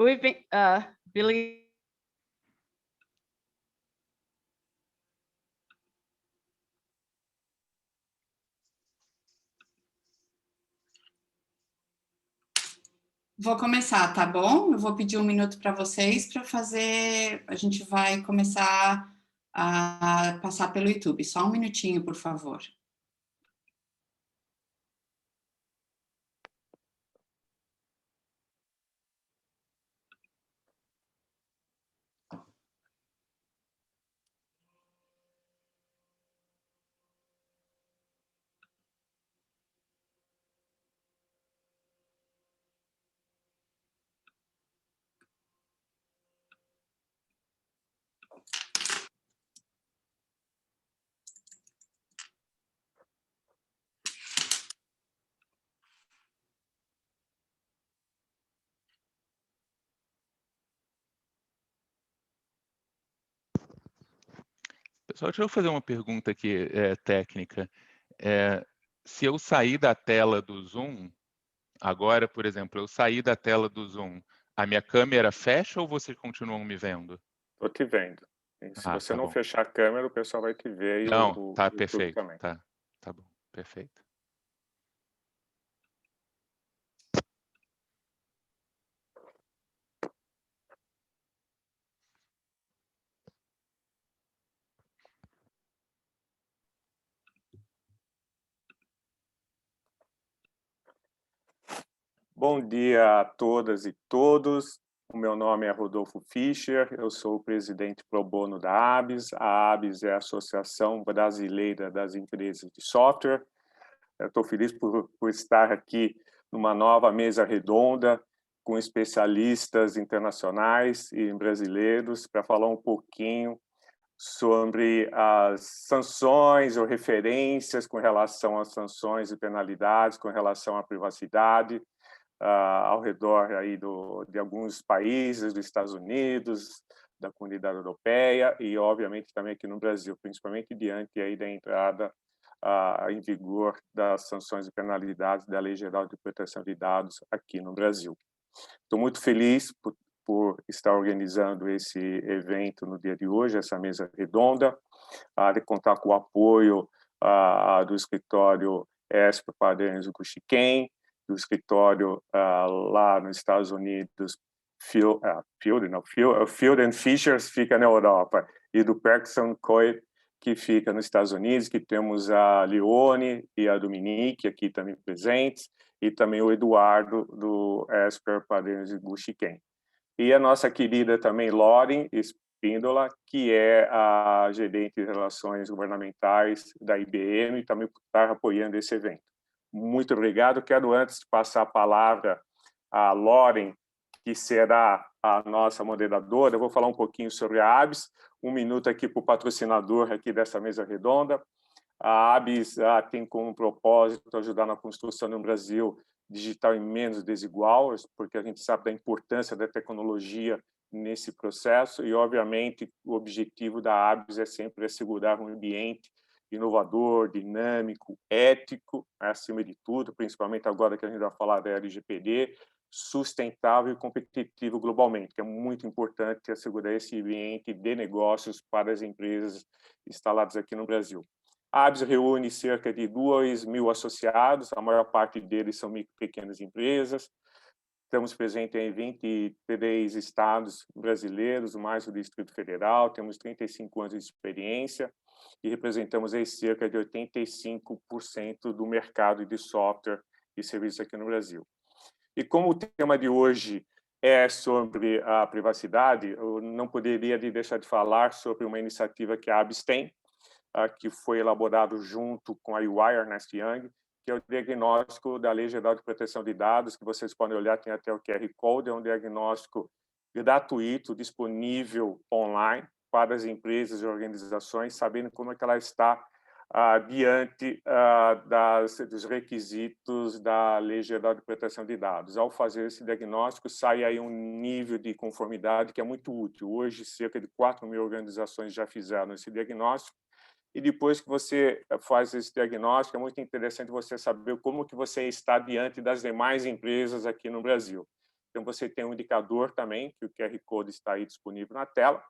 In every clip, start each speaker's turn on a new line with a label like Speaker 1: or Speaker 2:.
Speaker 1: We've been, Billy.
Speaker 2: Vou começar, tá bom? Eu vou pedir um minuto para vocês para fazer. A gente vai começar a passar pelo YouTube. Só um minutinho, por favor.
Speaker 3: Pessoal, deixa eu fazer uma pergunta aqui técnica. Se eu sair da tela do Zoom, agora, por exemplo, eu sair da tela do Zoom, a minha câmera fecha ou vocês continuam me vendo?
Speaker 4: Tô te vendo. E se você
Speaker 3: Tá
Speaker 4: não
Speaker 3: bom.
Speaker 4: fechar a câmera, o pessoal vai te ver e
Speaker 3: Não,
Speaker 4: o
Speaker 3: tá
Speaker 4: YouTube
Speaker 3: perfeito.
Speaker 4: também.
Speaker 3: Tá bom, perfeito.
Speaker 4: Bom dia a todas e todos. O meu nome é Rodolfo Fischer, eu sou o presidente pro bono da ABS. A ABS é a Associação Brasileira das Empresas de Software. Eu estou feliz por estar aqui numa nova mesa redonda com especialistas internacionais e brasileiros para falar um pouquinho sobre as sanções ou referências com relação às sanções e penalidades, com relação à privacidade, ao redor aí de alguns países, dos Estados Unidos, da Comunidade Europeia e, obviamente, também aqui no Brasil, principalmente diante aí da entrada em vigor das sanções e penalidades da Lei Geral de Proteção de Dados aqui no Brasil. Estou muito feliz por estar organizando esse evento no dia de hoje, essa mesa redonda, de contar com o apoio do escritório ESP Padrões do Gushiken, do escritório lá nos Estados Unidos, Field and Fishers fica na Europa, e do Perkson Coie, que fica nos Estados Unidos, que temos a Leone e a Dominique aqui também presentes, e também o Eduardo do Esper Padrões de Gushiken. E a nossa querida também Lauren Espíndola, que é a gerente de relações governamentais da IBM e também por estar apoiando esse evento. Muito obrigado. Quero, antes de passar a palavra à Lauren, que será a nossa moderadora, eu vou falar um pouquinho sobre a ABS, um minuto aqui para o patrocinador aqui dessa mesa redonda. A ABS tem como propósito ajudar na construção no Brasil digital e menos desigual, porque a gente sabe da importância da tecnologia nesse processo e, obviamente, o objetivo da ABS é sempre assegurar um ambiente inovador, dinâmico, ético, acima de tudo, principalmente agora que a gente vai falar da LGPD, sustentável e competitivo globalmente, que é muito importante assegurar esse ambiente de negócios para as empresas instaladas aqui no Brasil. A ABS reúne cerca de 2.000 associados, a maior parte deles são micro e pequenas empresas. Estamos presentes em 23 estados brasileiros, mais o Distrito Federal, temos 35 anos de experiência e representamos aí cerca de 85% do mercado de software e serviços aqui no Brasil. E como o tema de hoje é sobre a privacidade, eu não poderia deixar de falar sobre uma iniciativa que a ABS tem, que foi elaborado junto com a UI Ernst Young, que é o diagnóstico da Lei Geral de Proteção de Dados, que vocês podem olhar, tem até o QR Code, é um diagnóstico gratuito, disponível online para as empresas e organizações, sabendo como é que ela está diante dos requisitos da Lei Geral de Proteção de Dados. Ao fazer esse diagnóstico, sai aí um nível de conformidade que é muito útil. Hoje, cerca de 4.000 organizações já fizeram esse diagnóstico, e depois que você faz esse diagnóstico, é muito interessante você saber como que você está diante das demais empresas aqui no Brasil. Então, você tem um indicador também, que o QR Code está aí disponível na tela,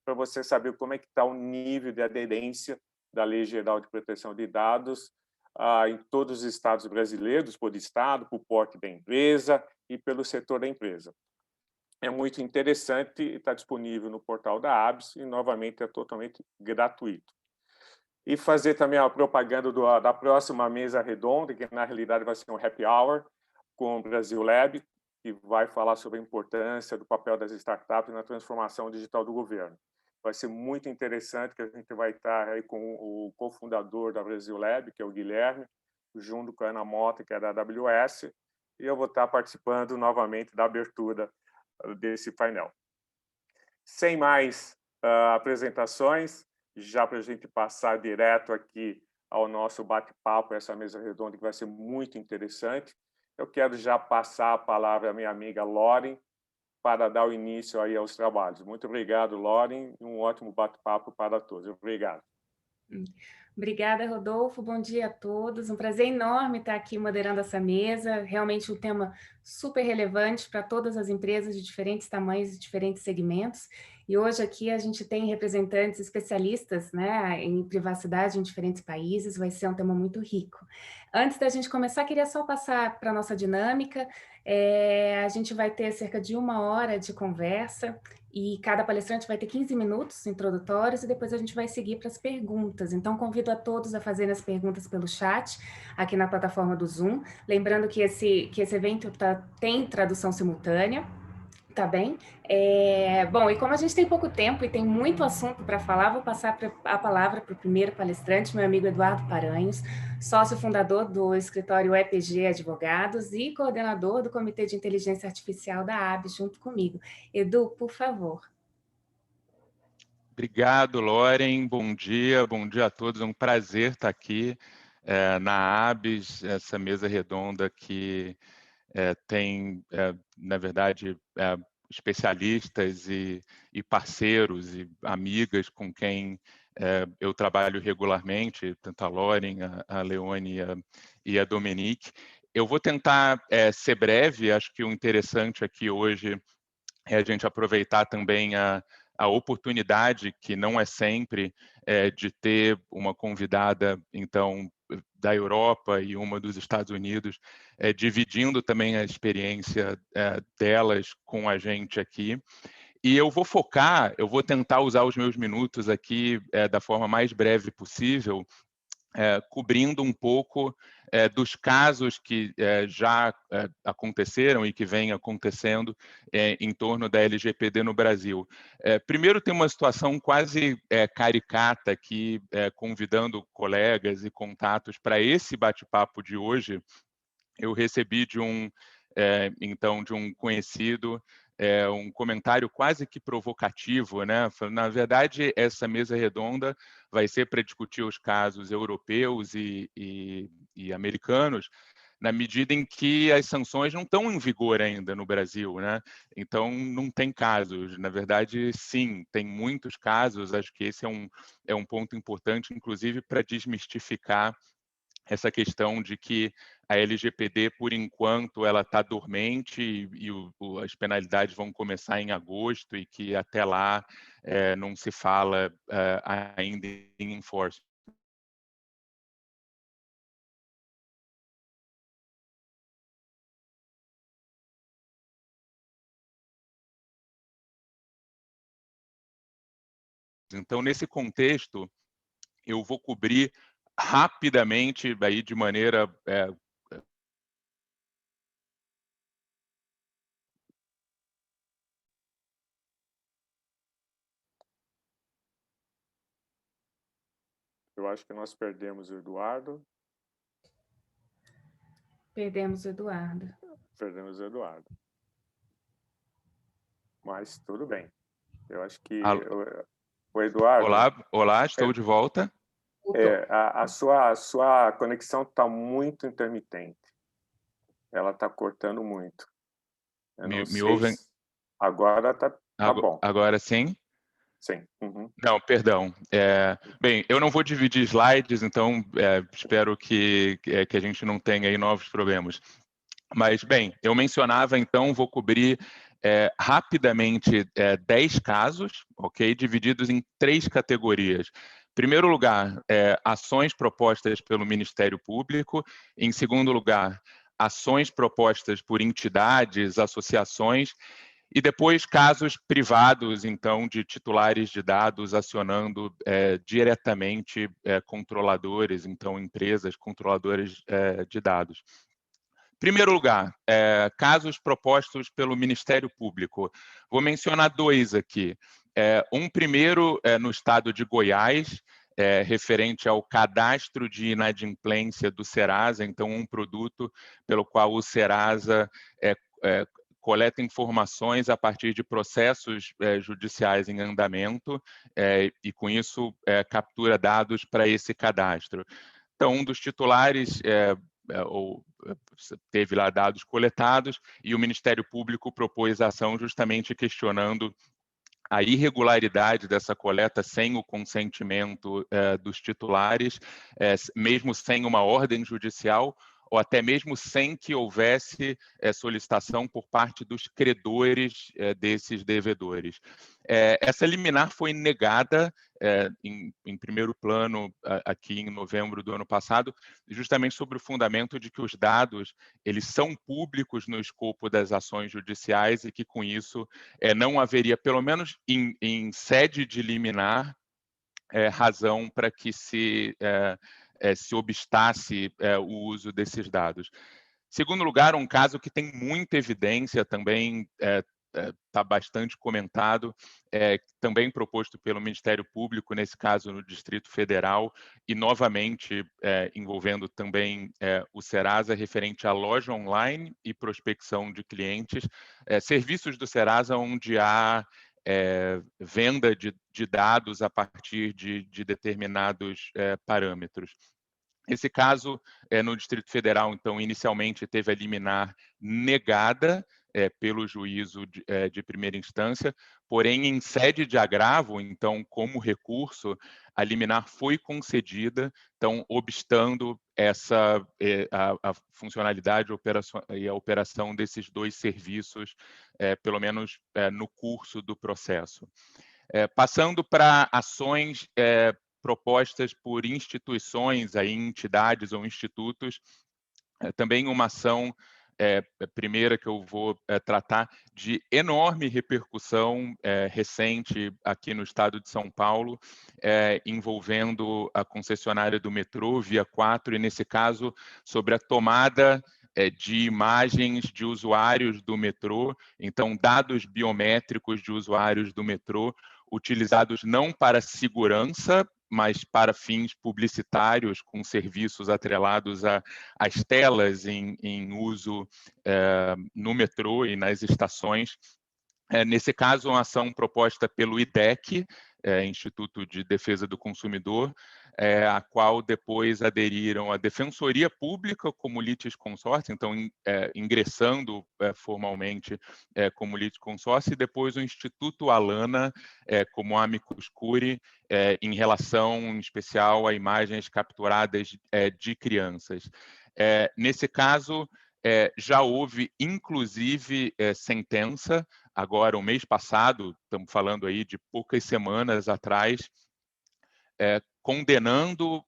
Speaker 4: para você saber como é que está o nível de aderência da Lei Geral de Proteção de Dados em todos os estados brasileiros, por estado, por porte da empresa e pelo setor da empresa. É muito interessante e está disponível no portal da ABS e, novamente, é totalmente gratuito. E fazer também a propaganda da próxima mesa redonda, que na realidade vai ser um happy hour com o Brasil Lab, que vai falar sobre a importância do papel das startups na transformação digital do governo. Vai ser muito interessante, que a gente vai estar aí com o cofundador da Brasil Lab, que é o Guilherme, junto com a Ana Mota, que é da AWS, e eu vou estar participando novamente da abertura desse painel. Sem mais apresentações, já para a gente passar direto aqui ao nosso bate-papo, essa mesa redonda que vai ser muito interessante, eu quero já passar a palavra à minha amiga Lauren para dar o início aí aos trabalhos. Muito obrigado, Lauren, e um ótimo bate-papo para todos. Obrigado.
Speaker 5: Obrigada, Rodolfo. Bom dia a todos. Um prazer enorme estar aqui moderando essa mesa. Realmente um tema super relevante para todas as empresas de diferentes tamanhos e diferentes segmentos. E hoje aqui a gente tem representantes especialistas, né, em privacidade em diferentes países. Vai ser um tema muito rico. Antes da gente começar, queria só passar para a nossa dinâmica. A gente vai ter cerca de 1 hora de conversa. E cada palestrante vai ter 15 minutos introdutórios e depois a gente vai seguir para as perguntas. Então, convido a todos a fazerem as perguntas pelo chat, aqui na plataforma do Zoom. Lembrando que esse evento tem tradução simultânea, tá bem? Bom, e como a gente tem pouco tempo e tem muito assunto para falar, vou passar a palavra para o primeiro palestrante, meu amigo Eduardo Paranhos, sócio fundador do escritório EPG Advogados e coordenador do Comitê de Inteligência Artificial da ABS, junto comigo. Edu, por favor.
Speaker 3: Obrigado, Lauren. Bom dia a todos. É um prazer estar aqui na ABS, essa mesa redonda que tem, na verdade, especialistas e parceiros e amigas com quem eu trabalho regularmente, tanto a Lauren, a Leone e a Dominique. Eu vou tentar ser breve. Acho que o interessante aqui hoje é a gente aproveitar também a oportunidade, que não é sempre, de ter uma convidada, então, da Europa e uma dos Estados Unidos, dividindo também a experiência delas com a gente aqui. E eu vou tentar usar os meus minutos aqui da forma mais breve possível, cobrindo um pouco dos casos que já aconteceram e que vêm acontecendo em torno da LGPD no Brasil. Primeiro, tem uma situação quase caricata aqui, convidando colegas e contatos para esse bate-papo de hoje. Eu recebi de um conhecido um comentário quase que provocativo, né? Na verdade, essa mesa redonda vai ser para discutir os casos europeus e americanos, na medida em que as sanções não estão em vigor ainda no Brasil, né? Então, não tem casos. Na verdade, sim, tem muitos casos. Acho que esse é um ponto importante, inclusive, para desmistificar essa questão de que a LGPD, por enquanto, ela está dormente e as penalidades vão começar em agosto e que até lá não se fala ainda em enforcement. Então, nesse contexto, eu vou cobrir rapidamente, aí de maneira
Speaker 4: Eu acho que nós perdemos o Eduardo.
Speaker 5: Perdemos o Eduardo.
Speaker 4: Perdemos o Eduardo. Mas tudo bem. Eu acho que o Eduardo...
Speaker 3: Olá, estou de volta.
Speaker 4: A sua conexão está muito intermitente. Ela está cortando muito.
Speaker 3: Me ouvem?
Speaker 4: Agora está bom.
Speaker 3: Agora sim?
Speaker 4: Sim. Uhum.
Speaker 3: Não, perdão. Bem, eu não vou dividir slides, então espero que a gente não tenha aí novos problemas. Mas, bem, eu mencionava, então, vou cobrir rapidamente 10 casos, ok? Divididos em 3 categorias. Em primeiro lugar, ações propostas pelo Ministério Público. Em segundo lugar, ações propostas por entidades, associações. E depois, casos privados, então, de titulares de dados acionando diretamente controladores, então, empresas controladoras de dados. Primeiro lugar, casos propostos pelo Ministério Público. Vou mencionar 2 aqui. Um primeiro no estado de Goiás, referente ao cadastro de inadimplência do Serasa, então um produto pelo qual o Serasa coleta informações a partir de processos judiciais em andamento e, com isso, captura dados para esse cadastro. Então, um dos titulares teve lá dados coletados e o Ministério Público propôs ação justamente questionando a irregularidade dessa coleta sem o consentimento dos titulares, mesmo sem uma ordem judicial, ou até mesmo sem que houvesse solicitação por parte dos credores desses devedores. Essa liminar foi negada em primeiro plano aqui em novembro do ano passado, justamente sobre o fundamento de que os dados eles são públicos no escopo das ações judiciais e que, com isso, não haveria, pelo menos em sede de liminar, razão para que se obstasse o uso desses dados. Segundo lugar, um caso que tem muita evidência também, está bastante comentado, também proposto pelo Ministério Público, nesse caso no Distrito Federal, e novamente envolvendo também o Serasa, referente à loja online e prospecção de clientes, serviços do Serasa onde há venda de dados a partir de determinados parâmetros. Esse caso, no Distrito Federal, então, inicialmente teve a liminar negada pelo juízo de primeira instância, porém, em sede de agravo, então, como recurso, a liminar foi concedida, então, obstando a funcionalidade e a operação desses 2 serviços, pelo menos no curso do processo. Passando para ações propostas por instituições, aí, entidades ou institutos, também uma ação primeira que eu vou tratar de enorme repercussão recente aqui no estado de São Paulo, envolvendo a concessionária do metrô, Via 4, e nesse caso sobre a tomada de imagens de usuários do metrô, então dados biométricos de usuários do metrô, utilizados não para segurança, mas para fins publicitários, com serviços atrelados às telas em uso no metrô e nas estações. Nesse caso, uma ação proposta pelo IDEC, Instituto de Defesa do Consumidor, a qual depois aderiram a Defensoria Pública como litisconsórcio, então ingressando formalmente como litisconsórcio, e depois o Instituto Alana como amicus curiae, em relação, em especial, a imagens capturadas de crianças. Nesse caso, já houve, inclusive, sentença, agora, o mês passado, estamos falando aí de poucas semanas atrás, condenando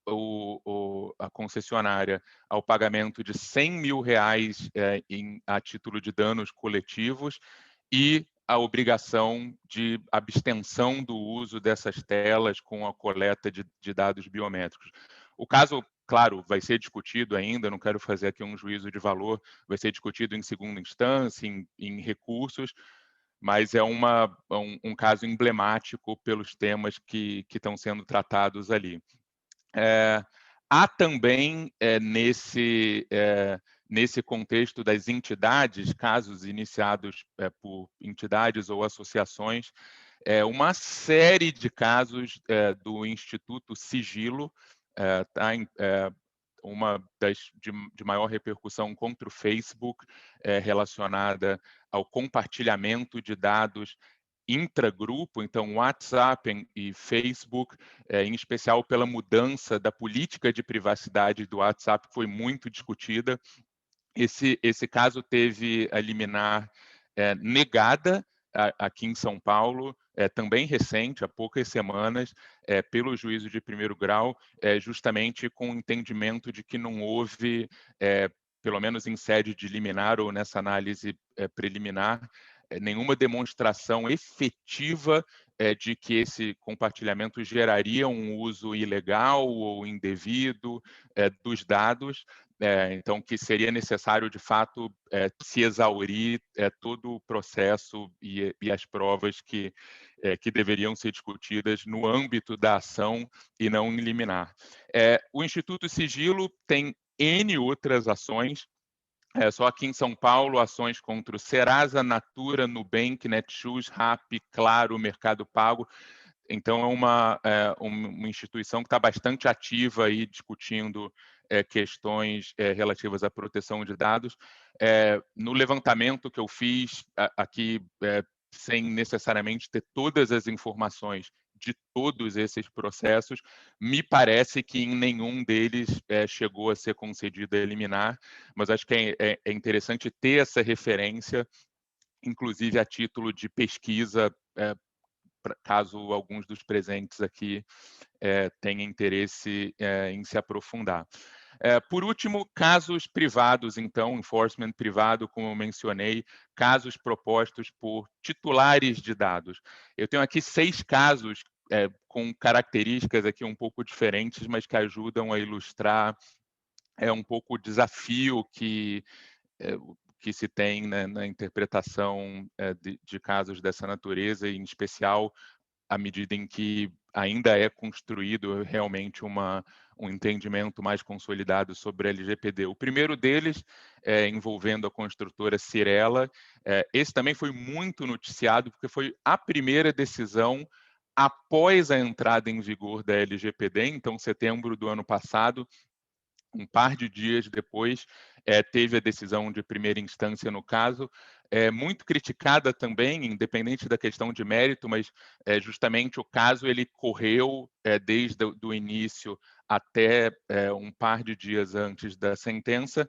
Speaker 3: a concessionária ao pagamento de R$100 mil a título de danos coletivos e a obrigação de abstenção do uso dessas telas com a coleta de dados biométricos. O caso, claro, vai ser discutido ainda, não quero fazer aqui um juízo de valor, vai ser discutido em segunda instância, em recursos, mas é um caso emblemático pelos temas que estão sendo tratados ali. Há também, nesse contexto das entidades, casos iniciados por entidades ou associações, uma série de casos do Instituto Sigilo, uma de maior repercussão contra o Facebook, relacionada ao compartilhamento de dados intragrupo, então WhatsApp e Facebook, em especial pela mudança da política de privacidade do WhatsApp, que foi muito discutida, Esse caso teve a liminar negada aqui em São Paulo, também recente, há poucas semanas, pelo juízo de primeiro grau, justamente com o entendimento de que não houve, pelo menos em sede de liminar ou nessa análise preliminar, nenhuma demonstração efetiva de que esse compartilhamento geraria um uso ilegal ou indevido dos dados. Então, que seria necessário, de fato, se exaurir todo o processo e as provas que deveriam ser discutidas no âmbito da ação e não em liminar. O Instituto Sigilo tem N outras ações, só aqui em São Paulo, ações contra o Serasa, Natura, Nubank, Netshoes, Rappi, Claro, Mercado Pago. Então, é uma instituição que está bastante ativa aí discutindo questões relativas à proteção de dados. No levantamento que eu fiz aqui, sem necessariamente ter todas as informações de todos esses processos, me parece que em nenhum deles chegou a ser concedida a liminar, mas acho que é interessante ter essa referência, inclusive a título de pesquisa, caso alguns dos presentes aqui tenham interesse em se aprofundar. Por último, casos privados, então, enforcement privado, como eu mencionei, casos propostos por titulares de dados. Eu tenho aqui 6 casos com características aqui um pouco diferentes, mas que ajudam a ilustrar um pouco o desafio que se tem, né, na interpretação de casos dessa natureza, e em especial à medida em que ainda é construído realmente um entendimento mais consolidado sobre a LGPD. O primeiro deles, envolvendo a construtora Cyrela, esse também foi muito noticiado, porque foi a primeira decisão após a entrada em vigor da LGPD, então, setembro do ano passado. Um par de dias depois, teve a decisão de primeira instância no caso, muito criticada também, independente da questão de mérito, mas justamente o caso ele correu desde o início até um par de dias antes da sentença,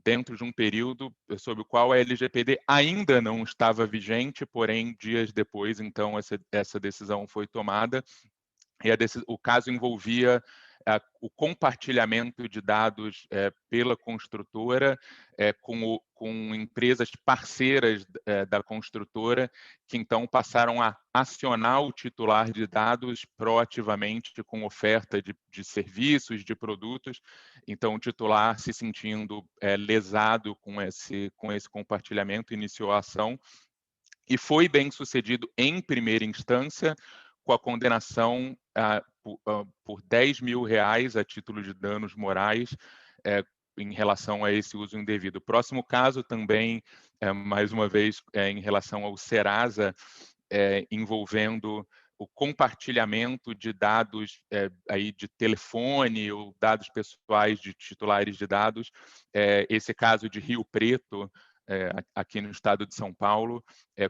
Speaker 3: dentro de um período sobre o qual a LGPD ainda não estava vigente, porém, dias depois, então, essa decisão foi tomada. E o caso envolvia o compartilhamento de dados pela construtora com empresas parceiras da construtora, que então passaram a acionar o titular de dados proativamente com oferta de serviços, de produtos. Então, o titular, se sentindo lesado com esse compartilhamento, iniciou a ação e foi bem sucedido em primeira instância, com a condenação por R$10 mil a título de danos morais em relação a esse uso indevido. O próximo caso também, mais uma vez, em relação ao Serasa, envolvendo o compartilhamento de dados aí de telefone ou dados pessoais de titulares de dados. Esse caso de Rio Preto, aqui no estado de São Paulo,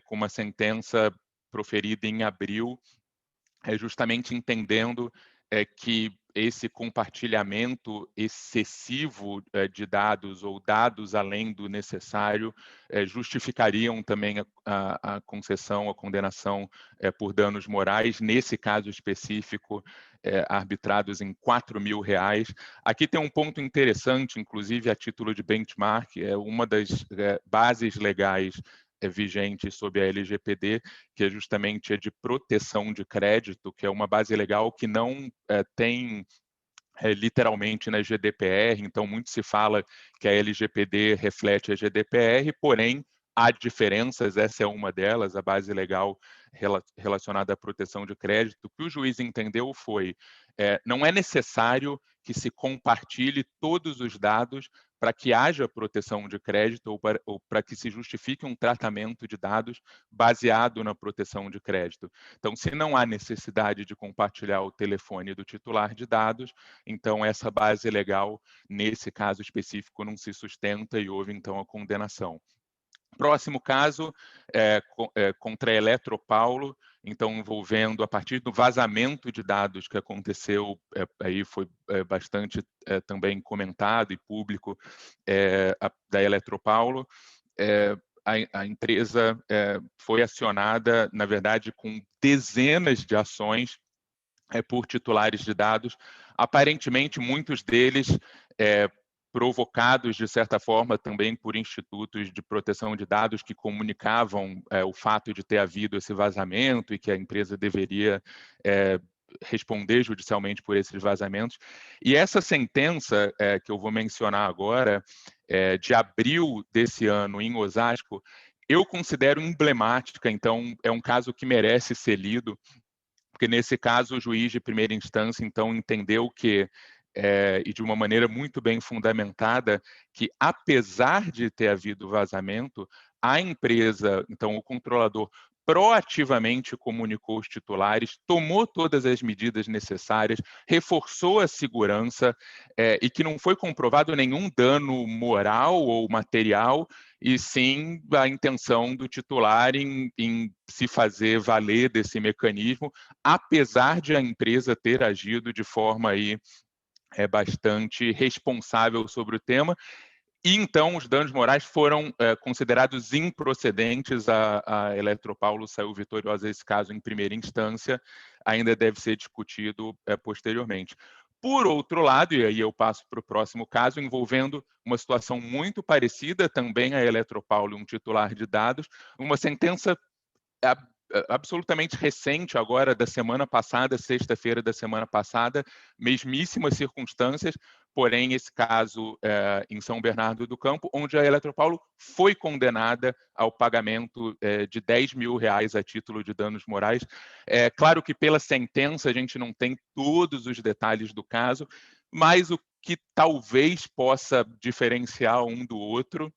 Speaker 3: com uma sentença proferida em abril, justamente entendendo que esse compartilhamento excessivo de dados ou dados além do necessário justificariam também a concessão, a condenação por danos morais, nesse caso específico, arbitrados em R$4 mil. Aqui tem um ponto interessante, inclusive a título de benchmark, uma das bases legais vigente sobre a LGPD, que é justamente a de proteção de crédito, que é uma base legal que não tem literalmente na GDPR, então muito se fala que a LGPD reflete a GDPR, porém há diferenças, essa é uma delas, a base legal relacionada à proteção de crédito. O que o juiz entendeu foi, não é necessário que se compartilhe todos os dados para que haja proteção de crédito ou para que se justifique um tratamento de dados baseado na proteção de crédito. Então, se não há necessidade de compartilhar o telefone do titular de dados, então essa base legal, nesse caso específico, não se sustenta e houve, então, a condenação. Próximo caso contra a Eletropaulo, então envolvendo, a partir do vazamento de dados que aconteceu, aí foi bastante também comentado e público, da Eletropaulo. A empresa foi acionada, na verdade, com dezenas de ações por titulares de dados, aparentemente muitos deles provocados, de certa forma, também por institutos de proteção de dados que comunicavam o fato de ter havido esse vazamento e que a empresa deveria responder judicialmente por esses vazamentos. E essa sentença que eu vou mencionar agora, de abril desse ano, em Osasco, eu considero emblemática, então é um caso que merece ser lido, porque nesse caso o juiz de primeira instância, então, entendeu que, e de uma maneira muito bem fundamentada, que apesar de ter havido vazamento, a empresa, então o controlador, proativamente comunicou os titulares, tomou todas as medidas necessárias, reforçou a segurança e que não foi comprovado nenhum dano moral ou material, e sim a intenção do titular em se fazer valer desse mecanismo, apesar de a empresa ter agido de forma aí, bastante responsável sobre o tema. E então os danos morais foram considerados improcedentes. A Eletropaulo saiu vitoriosa desse caso em primeira instância, ainda deve ser discutido posteriormente. Por outro lado, e aí eu passo para o próximo caso, envolvendo uma situação muito parecida, também a Eletropaulo, um titular de dados, uma sentença absolutamente recente agora, da semana passada, sexta-feira da semana passada, mesmíssimas circunstâncias, porém esse caso em São Bernardo do Campo, onde a Eletropaulo foi condenada ao pagamento de R$10 mil a título de danos morais. Claro que pela sentença a gente não tem todos os detalhes do caso, mas o que talvez possa diferenciar um do outro,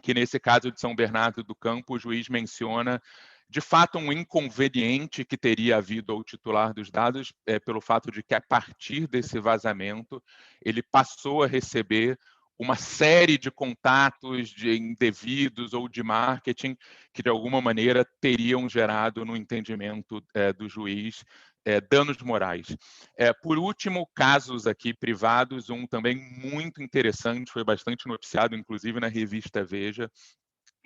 Speaker 3: que nesse caso de São Bernardo do Campo, o juiz menciona de fato um inconveniente que teria havido ao titular dos dados, pelo fato de que a partir desse vazamento ele passou a receber uma série de contatos indevidos ou de marketing que de alguma maneira teriam gerado, no entendimento do juiz, danos morais. Por último, casos aqui privados, um também muito interessante, foi bastante noticiado, inclusive na revista Veja,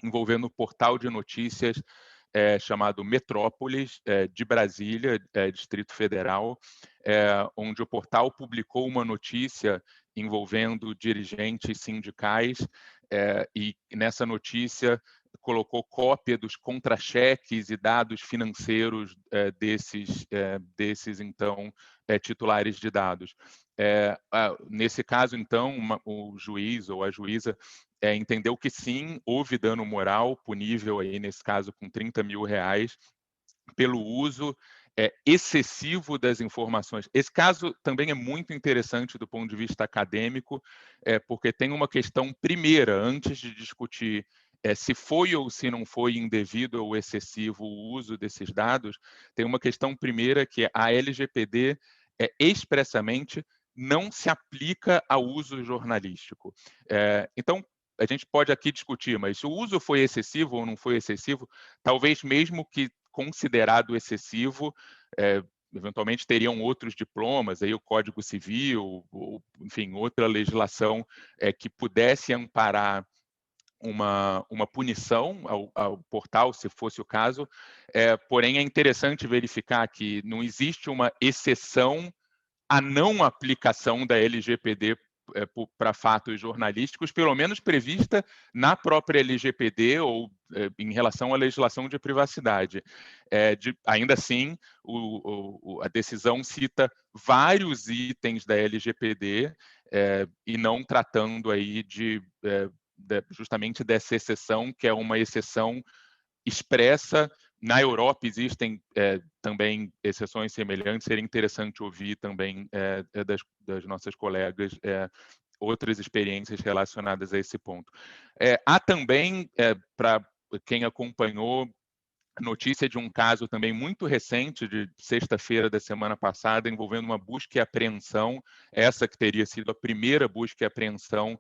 Speaker 3: envolvendo o portal de notícias chamado Metrópolis, de Brasília, Distrito Federal, onde o portal publicou uma notícia envolvendo dirigentes sindicais, e nessa notícia colocou cópia dos contra-cheques e dados financeiros desses então, titulares de dados. Nesse caso, então, o juiz ou a juíza entendeu que sim, houve dano moral, punível aí nesse caso com R$30 mil, pelo uso excessivo das informações. Esse caso também é muito interessante do ponto de vista acadêmico, porque tem uma questão primeira, antes de discutir se foi ou se não foi indevido ou excessivo o uso desses dados, tem uma questão primeira que a LGPD expressamente não se aplica ao uso jornalístico. Então, a gente pode aqui discutir, mas o uso foi excessivo ou não foi excessivo? Talvez mesmo que considerado excessivo, eventualmente teriam outros diplomas, aí o Código Civil, ou, enfim, outra legislação que pudesse amparar uma punição ao portal, se fosse o caso, porém é interessante verificar que não existe uma exceção à não aplicação da LGPD para fatos jornalísticos, pelo menos prevista na própria LGPD ou em relação à legislação de privacidade. Ainda assim, a decisão cita vários itens da LGPD e não tratando aí justamente dessa exceção, que é uma exceção expressa. Na Europa existem também exceções semelhantes, seria interessante ouvir também das nossas colegas outras experiências relacionadas a esse ponto. Há também, para quem acompanhou, notícia de um caso também muito recente, de sexta-feira da semana passada, envolvendo uma busca e apreensão, essa que teria sido a primeira busca e apreensão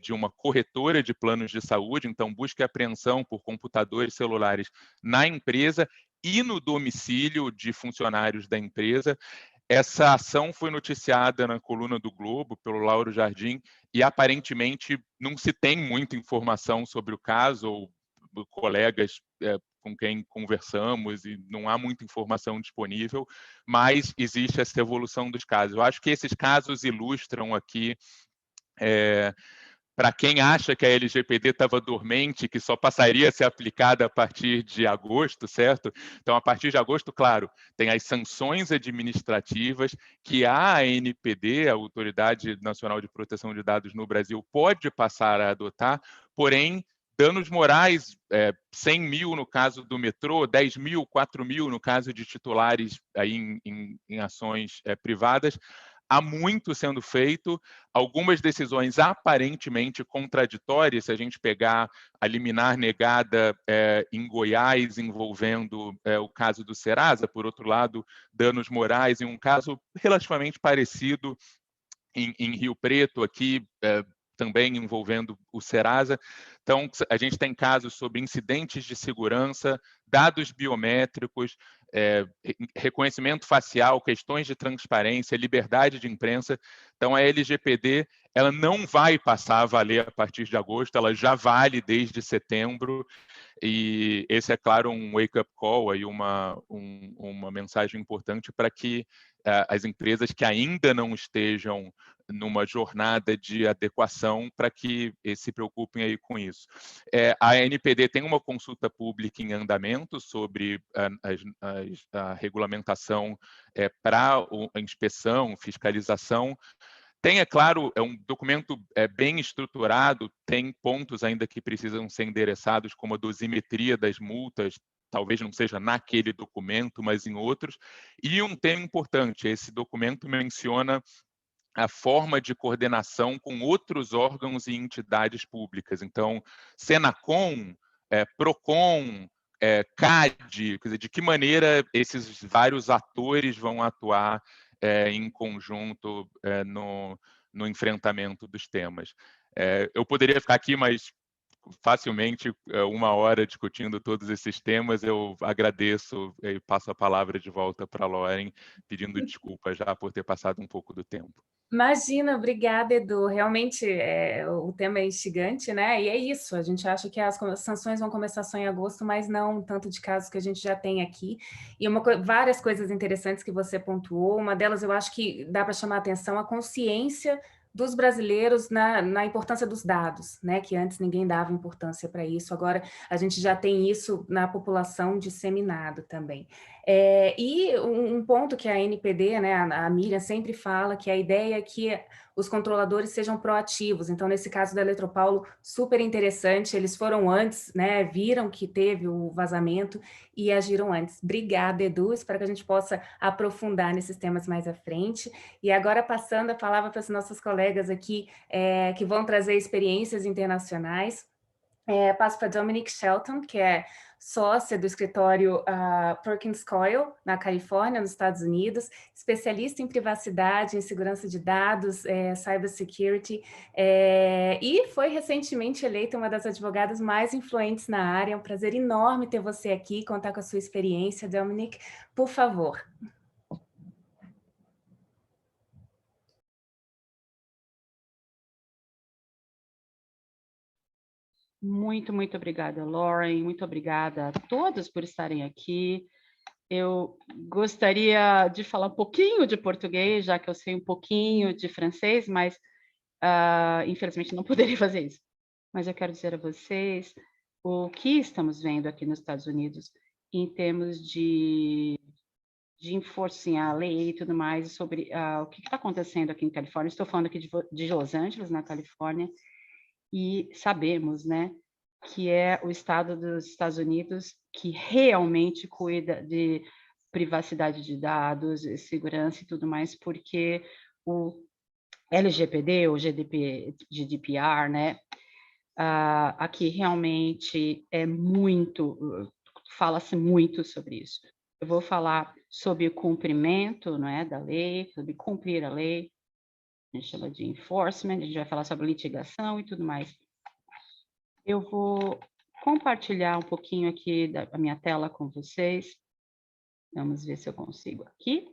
Speaker 3: de uma corretora de planos de saúde, então busca e apreensão por computadores celulares na empresa e no domicílio de funcionários da empresa. Essa ação foi noticiada na coluna do Globo pelo Lauro Jardim e aparentemente não se tem muita informação sobre o caso, ou colegas com quem conversamos, e não há muita informação disponível, mas existe essa evolução dos casos. Eu acho que esses casos ilustram aqui, para quem acha que a LGPD estava dormente, que só passaria a ser aplicada a partir de agosto, certo? Então, a partir de agosto, claro, tem as sanções administrativas que a ANPD, a Autoridade Nacional de Proteção de Dados no Brasil, pode passar a adotar, porém, danos morais, 100 mil no caso do metrô, 10 mil, 4 mil no caso de titulares aí em ações privadas, há muito sendo feito, algumas decisões aparentemente contraditórias, se a gente pegar a liminar negada em Goiás, envolvendo o caso do Serasa, por outro lado, danos morais, em um caso relativamente parecido em Rio Preto, aqui também envolvendo o Serasa. Então, a gente tem casos sobre incidentes de segurança, dados biométricos, reconhecimento facial, questões de transparência, liberdade de imprensa. Então, a LGPD ela não vai passar a valer a partir de agosto, ela já vale desde setembro, e esse é, claro, um wake-up call, aí uma mensagem importante para que as empresas que ainda não estejam numa jornada de adequação, para que se preocupem aí com isso. A ANPD tem uma consulta pública em andamento sobre a regulamentação para a inspeção, fiscalização. Tem, é claro, é um documento bem estruturado, tem pontos ainda que precisam ser endereçados, como a dosimetria das multas, talvez não seja naquele documento, mas em outros. E um tema importante, esse documento menciona a forma de coordenação com outros órgãos e entidades públicas. Então, Senacom, Procon, CAD, quer dizer, de que maneira esses vários atores vão atuar em conjunto no enfrentamento dos temas. Eu poderia ficar aqui, mas facilmente 1 hora discutindo todos esses temas. Eu agradeço e passo a palavra de volta para a Lauren, pedindo desculpas já por ter passado um pouco do tempo.
Speaker 5: Imagina, obrigada, Edu. Realmente, o tema é instigante, né? E é isso, a gente acha que as sanções vão começar só em agosto, mas não tanto de casos que a gente já tem aqui. E várias coisas interessantes que você pontuou, uma delas eu acho que dá para chamar a atenção, a consciência dos brasileiros na importância dos dados, né? Que antes ninguém dava importância para isso, agora a gente já tem isso na população disseminado também. E um ponto que a ANPD, né, a Miriam sempre fala, que a ideia é que os controladores sejam proativos. Então, nesse caso da Eletropaulo, super interessante, eles foram antes, né, viram que teve o vazamento e agiram antes. Obrigada, Edu, espero que a gente possa aprofundar nesses temas mais à frente. E agora, passando a palavra para os nossos colegas aqui, que vão trazer experiências internacionais. Passo para Dominic Shelton, que é sócia do escritório Perkins Coie, na Califórnia, nos Estados Unidos, especialista em privacidade, em segurança de dados, cybersecurity, e foi recentemente eleita uma das advogadas mais influentes na área. É um prazer enorme ter você aqui, contar com a sua experiência. Dominic, por favor.
Speaker 1: Muito, muito obrigada, Lauren. Muito obrigada a todos por estarem aqui. Eu gostaria de falar um pouquinho de português, já que eu sei um pouquinho de francês, mas infelizmente não poderia fazer isso. Mas eu quero dizer a vocês o que estamos vendo aqui nos Estados Unidos em termos de enforçar a lei e tudo mais, sobre o que está acontecendo aqui em Califórnia. Estou falando aqui de Los Angeles, na Califórnia, e sabemos, né, que é o estado dos Estados Unidos que realmente cuida de privacidade de dados, segurança e tudo mais, porque o LGPD, ou GDPR, né, aqui realmente fala-se muito sobre isso. Eu vou falar sobre o cumprimento, não é, da lei, sobre cumprir a lei, a gente chama de enforcement, a gente vai falar sobre litigação e tudo mais. Eu vou compartilhar um pouquinho aqui da minha tela com vocês. Vamos ver se eu consigo aqui.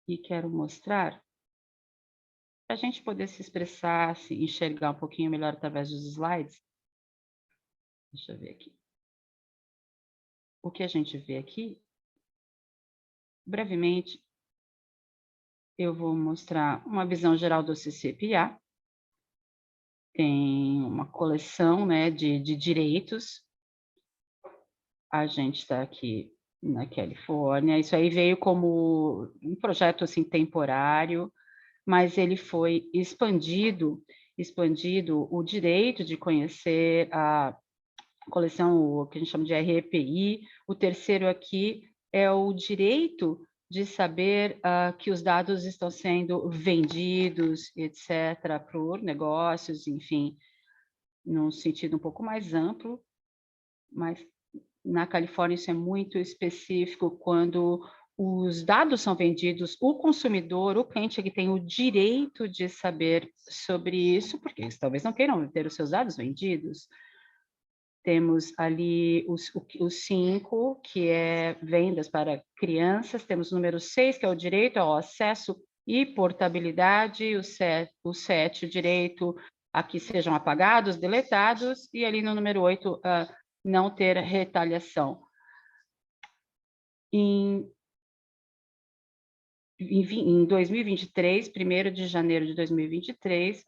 Speaker 1: E quero mostrar, para a gente poder se expressar, se enxergar um pouquinho melhor através dos slides. Deixa eu ver aqui. O que a gente vê aqui, brevemente, eu vou mostrar uma visão geral do CCPA. Tem uma coleção, né, de direitos. A gente está aqui na Califórnia. Isso aí veio como um projeto assim, temporário, mas ele foi expandido o direito de conhecer a coleção, o que a gente chama de REPI. O terceiro aqui é o direito de saber que os dados estão sendo vendidos, etc., por negócios, enfim, num sentido um pouco mais amplo, mas na Califórnia isso é muito específico quando os dados são vendidos, o consumidor, o cliente, ele tem o direito de saber sobre isso, porque eles talvez não queiram ter os seus dados vendidos. Temos ali o 5, que é vendas para crianças. Temos o número 6, que é o direito ao acesso e portabilidade. O 7, o direito a que sejam apagados, deletados. E ali no número 8, não ter retaliação. Em 2023, 1º de janeiro de 2023,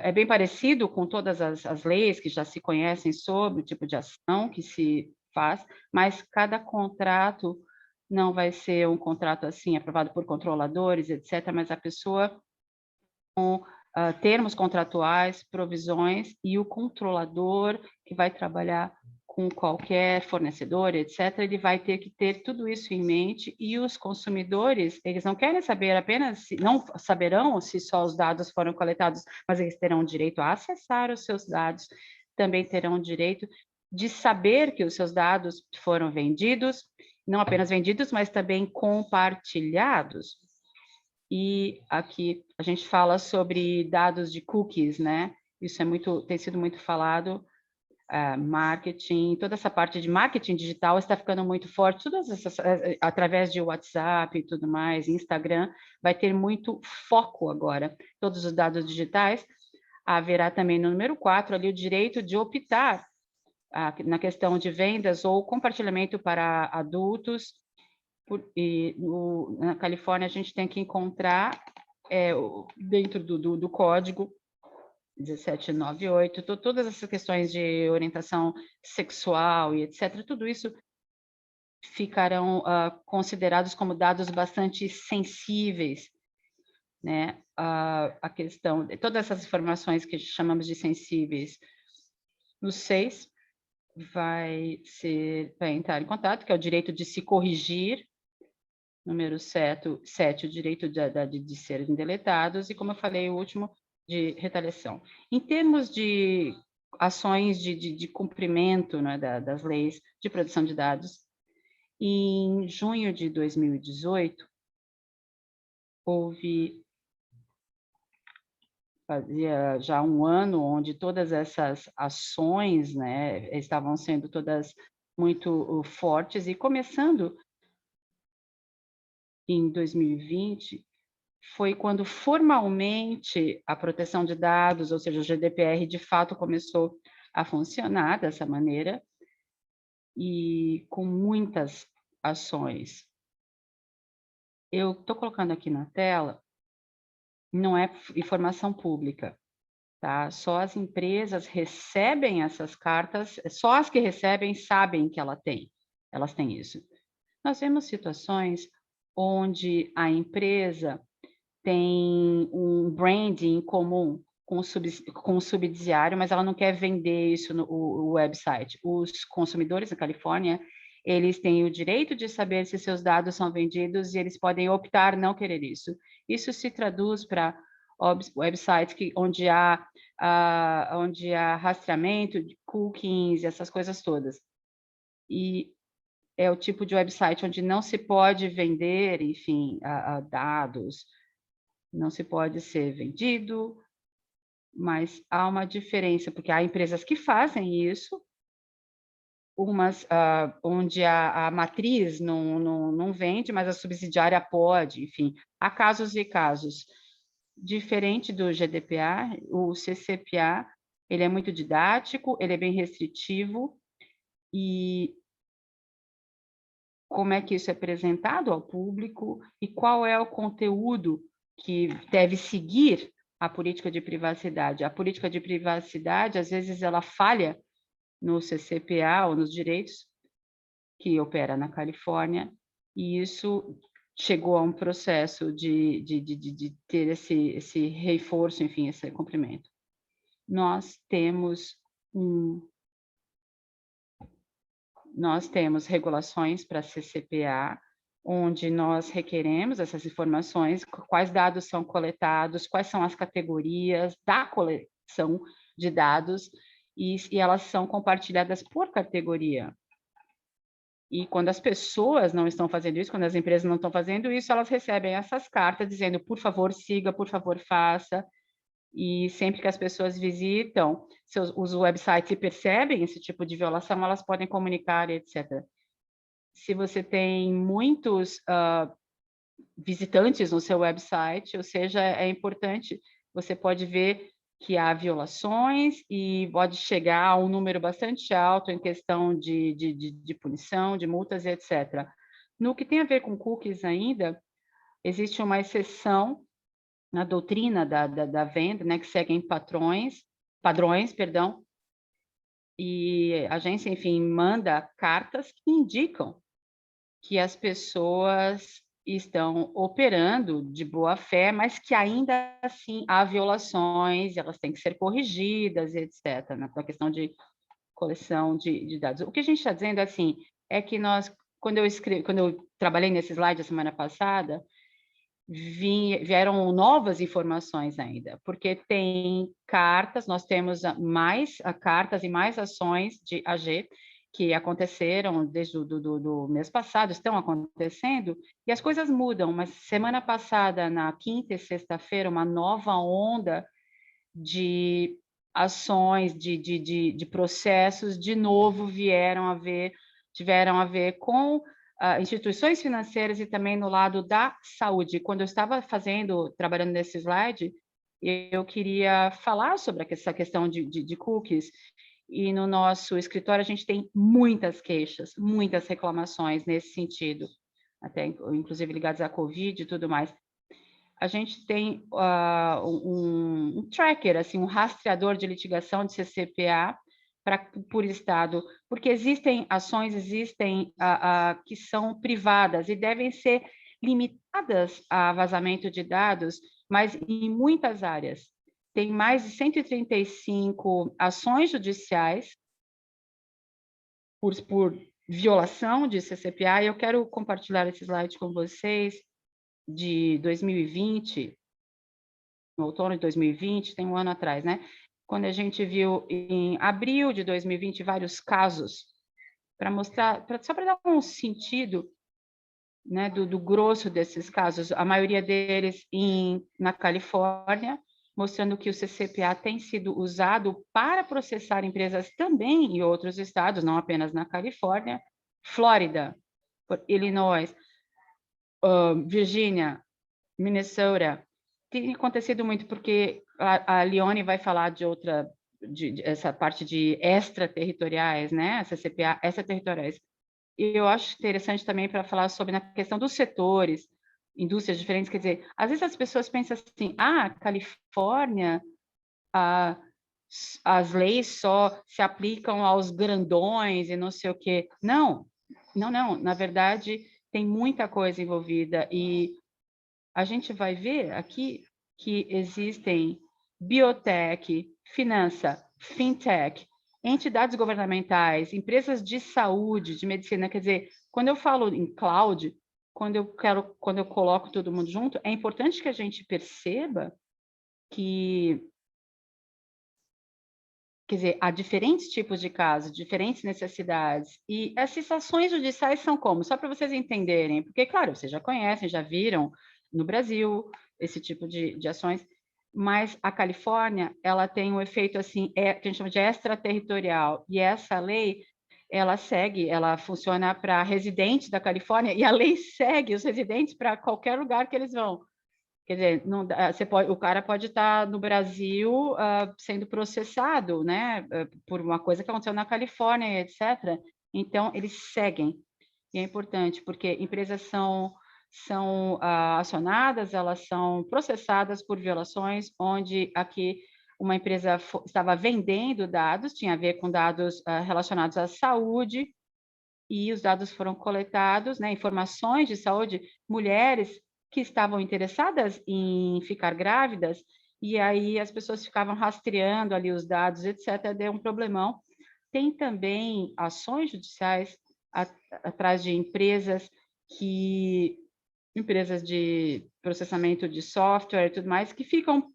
Speaker 1: é bem parecido com todas as leis que já se conhecem sobre o tipo de ação que se faz, mas cada contrato não vai ser um contrato assim, aprovado por controladores, etc., mas a pessoa com termos contratuais, provisões, e o controlador que vai trabalhar com qualquer fornecedor, etc., ele vai ter que ter tudo isso em mente, e os consumidores, eles não querem saber apenas, não saberão se só os dados foram coletados, mas eles terão direito a acessar os seus dados, também terão direito de saber que os seus dados foram vendidos, não apenas vendidos, mas também compartilhados. E aqui a gente fala sobre dados de cookies, né? Isso tem sido muito falado. Marketing, toda essa parte de marketing digital está ficando muito forte, todas essas, através de WhatsApp e tudo mais, Instagram, vai ter muito foco agora. Todos os dados digitais. Haverá também no número 4 ali o direito de optar na questão de vendas ou compartilhamento para adultos. Na Califórnia a gente tem que encontrar dentro do código 1798, todas essas questões de orientação sexual e etc., tudo isso ficarão considerados como dados bastante sensíveis, né? A questão, todas essas informações que chamamos de sensíveis, no 6 vai entrar em contato, que é o direito de se corrigir, número 7, o direito de serem deletados, e como eu falei, o último, de retaliação. Em termos de ações de cumprimento, né, das leis de proteção de dados, em junho de 2018, fazia já um ano, onde todas essas ações, né, estavam sendo todas muito fortes, e começando em 2020, foi quando formalmente a proteção de dados, ou seja, o GDPR, de fato começou a funcionar dessa maneira, e com muitas ações. Eu estou colocando aqui na tela, não é informação pública, tá? Só as empresas recebem essas cartas, só as que recebem sabem que elas têm isso. Nós vemos situações onde a empresa tem um branding comum com o subsidiário, mas ela não quer vender isso no website. Os consumidores na Califórnia, eles têm o direito de saber se seus dados são vendidos, e eles podem optar não querer isso. Isso se traduz para websites onde há rastreamento de cookies, essas coisas todas. E é o tipo de website onde não se pode vender, enfim, dados, não se pode ser vendido, mas há uma diferença, porque há empresas que fazem isso, umas onde a matriz não vende, mas a subsidiária pode, enfim, há casos e casos. Diferente do GDPR, o CCPA, ele é muito didático, ele é bem restritivo, e como é que isso é apresentado ao público e qual é o conteúdo que deve seguir a política de privacidade. A política de privacidade, às vezes, ela falha no CCPA ou nos direitos que opera na Califórnia, e isso chegou a um processo de ter esse reforço, enfim, esse cumprimento. Nós temos regulações para CCPA, onde nós requeremos essas informações, quais dados são coletados, quais são as categorias da coleção de dados, e elas são compartilhadas por categoria. E quando as pessoas não estão fazendo isso, quando as empresas não estão fazendo isso, elas recebem essas cartas dizendo, por favor, siga, por favor, faça. E sempre que as pessoas visitam os websites e percebem esse tipo de violação, elas podem comunicar, etc. Se você tem muitos visitantes no seu website, ou seja, é importante, você pode ver que há violações e pode chegar a um número bastante alto em questão de punição, de multas, etc. No que tem a ver com cookies ainda, existe uma exceção na doutrina da venda, né, que seguem padrões, e a agência, enfim, manda cartas que indicam que as pessoas estão operando de boa fé, mas que ainda assim há violações, elas têm que ser corrigidas, etc., na questão de coleção de dados. O que a gente está dizendo assim é que quando eu trabalhei nesse slide a semana passada, vieram novas informações ainda, porque tem cartas, nós temos mais cartas e mais ações de AG que aconteceram desde do mês passado, estão acontecendo, e as coisas mudam, mas semana passada, na quinta e sexta-feira, uma nova onda de ações, de processos, de novo tiveram a ver com instituições financeiras e também no lado da saúde. Quando eu estava trabalhando nesse slide, eu queria falar sobre essa questão de cookies, e no nosso escritório a gente tem muitas queixas, muitas reclamações nesse sentido, até inclusive ligadas à Covid e tudo mais. A gente tem um tracker, assim, um rastreador de litigação de CCPA por estado, porque existem ações, que são privadas e devem ser limitadas a vazamento de dados, mas em muitas áreas. Tem mais de 135 ações judiciais por violação de CCPA, e eu quero compartilhar esse slide com vocês de 2020, no outono de 2020, tem um ano atrás, né? Quando a gente viu em abril de 2020 vários casos, para mostrar, só para dar um sentido, né, do grosso desses casos, a maioria deles na Califórnia, mostrando que o CCPA tem sido usado para processar empresas também em outros estados, não apenas na Califórnia, Flórida, Illinois, Virgínia, Minnesota. Tem acontecido muito porque a Leone vai falar essa parte de extraterritoriais, né? CCPA extraterritoriais. E eu acho interessante também para falar sobre a questão dos setores, indústrias diferentes, quer dizer, às vezes as pessoas pensam assim, Califórnia, as leis só se aplicam aos grandões e não sei o quê. Não, na verdade, tem muita coisa envolvida, e a gente vai ver aqui que existem biotech, finança, fintech, entidades governamentais, empresas de saúde, de medicina. Quer dizer, quando eu falo em cloud, quando eu coloco todo mundo junto, é importante que a gente perceba que, quer dizer, há diferentes tipos de casos, diferentes necessidades, e essas ações judiciais são como? Só para vocês entenderem, porque, claro, vocês já conhecem, já viram no Brasil, esse tipo de ações, mas a Califórnia, ela tem um efeito assim, que a gente chama de extraterritorial, e essa lei, ela funciona para residentes da Califórnia, e a lei segue os residentes para qualquer lugar que eles vão. Quer dizer, não, o cara pode estar no Brasil sendo processado, né, por uma coisa que aconteceu na Califórnia, etc. Então, eles seguem. E é importante, porque empresas são acionadas, elas são processadas por violações, onde aqui uma empresa estava vendendo dados, tinha a ver com dados relacionados à saúde, e os dados foram coletados, né, informações de saúde, mulheres que estavam interessadas em ficar grávidas, e aí as pessoas ficavam rastreando ali os dados, etc., deu um problemão. Tem também ações judiciais atrás de empresas de processamento de software e tudo mais, que ficam,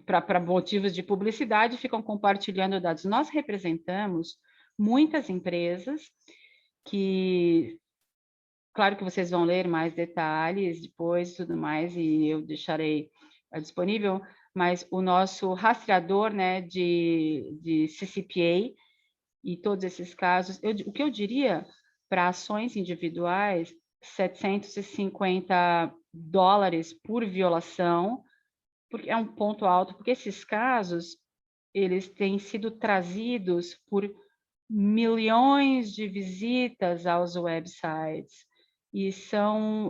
Speaker 1: para motivos de publicidade, ficam compartilhando dados. Nós representamos muitas empresas que, claro que vocês vão ler mais detalhes depois e tudo mais, e eu deixarei disponível, mas o nosso rastreador, né, de CCPA e todos esses casos, o que eu diria para ações individuais, $750 por violação, porque é um ponto alto, porque esses casos, eles têm sido trazidos por milhões de visitas aos websites, e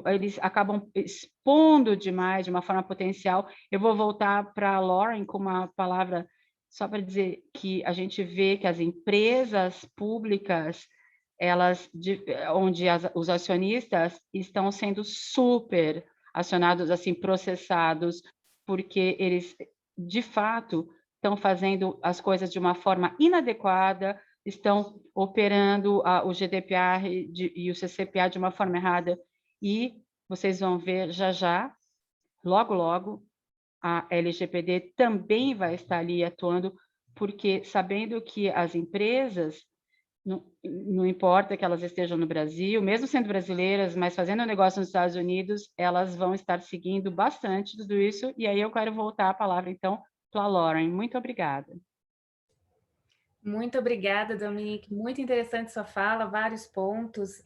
Speaker 1: eles acabam expondo demais, de uma forma potencial. Eu vou voltar para a Lauren com uma palavra só para dizer que a gente vê que as empresas públicas, onde os acionistas estão sendo super acionados, assim, processados, porque eles, de fato, estão fazendo as coisas de uma forma inadequada, estão operando o GDPR e o CCPA de uma forma errada, e vocês vão ver já, logo, logo, a LGPD também vai estar ali atuando, porque sabendo que as empresas, não importa que elas estejam no Brasil, mesmo sendo brasileiras, mas fazendo negócio nos Estados Unidos, elas vão estar seguindo bastante tudo isso, e aí eu quero voltar a palavra, então, para a Lauren. Muito obrigada.
Speaker 5: Muito obrigada, Dominique. Muito interessante sua fala, vários pontos.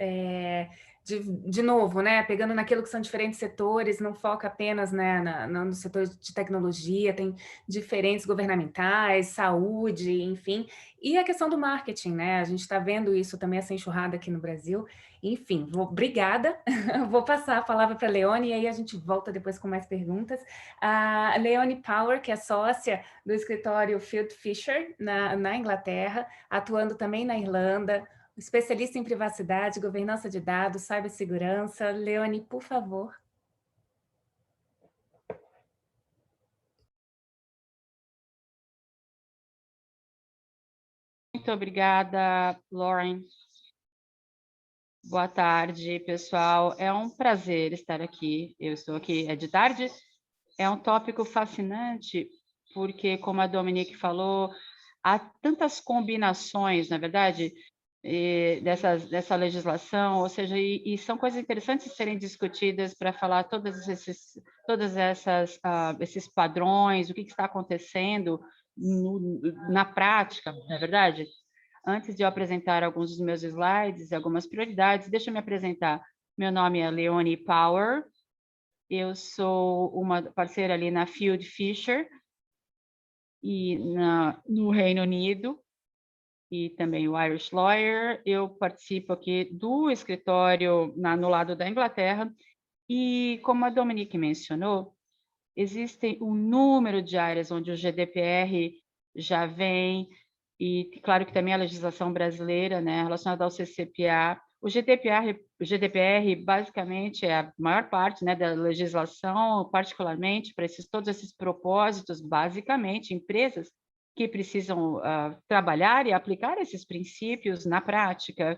Speaker 5: De novo, né, pegando naquilo que são diferentes setores, não foca apenas, né, no setor de tecnologia, tem diferentes governamentais, saúde, enfim, e a questão do marketing, né, a gente está vendo isso também, essa enxurrada aqui no Brasil. Enfim, obrigada, vou passar a palavra para a Leone, e aí a gente volta depois com mais perguntas. A Leone Power, que é sócia do escritório Field Fisher, na Inglaterra, atuando também na Irlanda, especialista em privacidade, governança de dados, cibersegurança. Leone, por favor.
Speaker 1: Muito obrigada, Lauren. Boa tarde, pessoal. É um prazer estar aqui. Eu estou aqui, é de tarde. É um tópico fascinante, porque, como a Dominique falou, há tantas combinações, na verdade, dessa legislação, ou seja, e são coisas interessantes de serem discutidas para falar esses padrões, o que está acontecendo na prática, na verdade. Antes de eu apresentar alguns dos meus slides e algumas prioridades, deixa eu me apresentar. Meu nome é Leone Power, eu sou uma parceira ali na Field Fisher, e no Reino Unido, e também o Irish Lawyer. Eu participo aqui do escritório no lado da Inglaterra, e como a Dominique mencionou, existem um número de áreas onde o GDPR já vem, e claro que também a legislação brasileira, né, relacionada ao CCPA. O GDPR basicamente é a maior parte, né, da legislação, particularmente para todos esses propósitos, basicamente, empresas que precisam trabalhar e aplicar esses princípios na prática.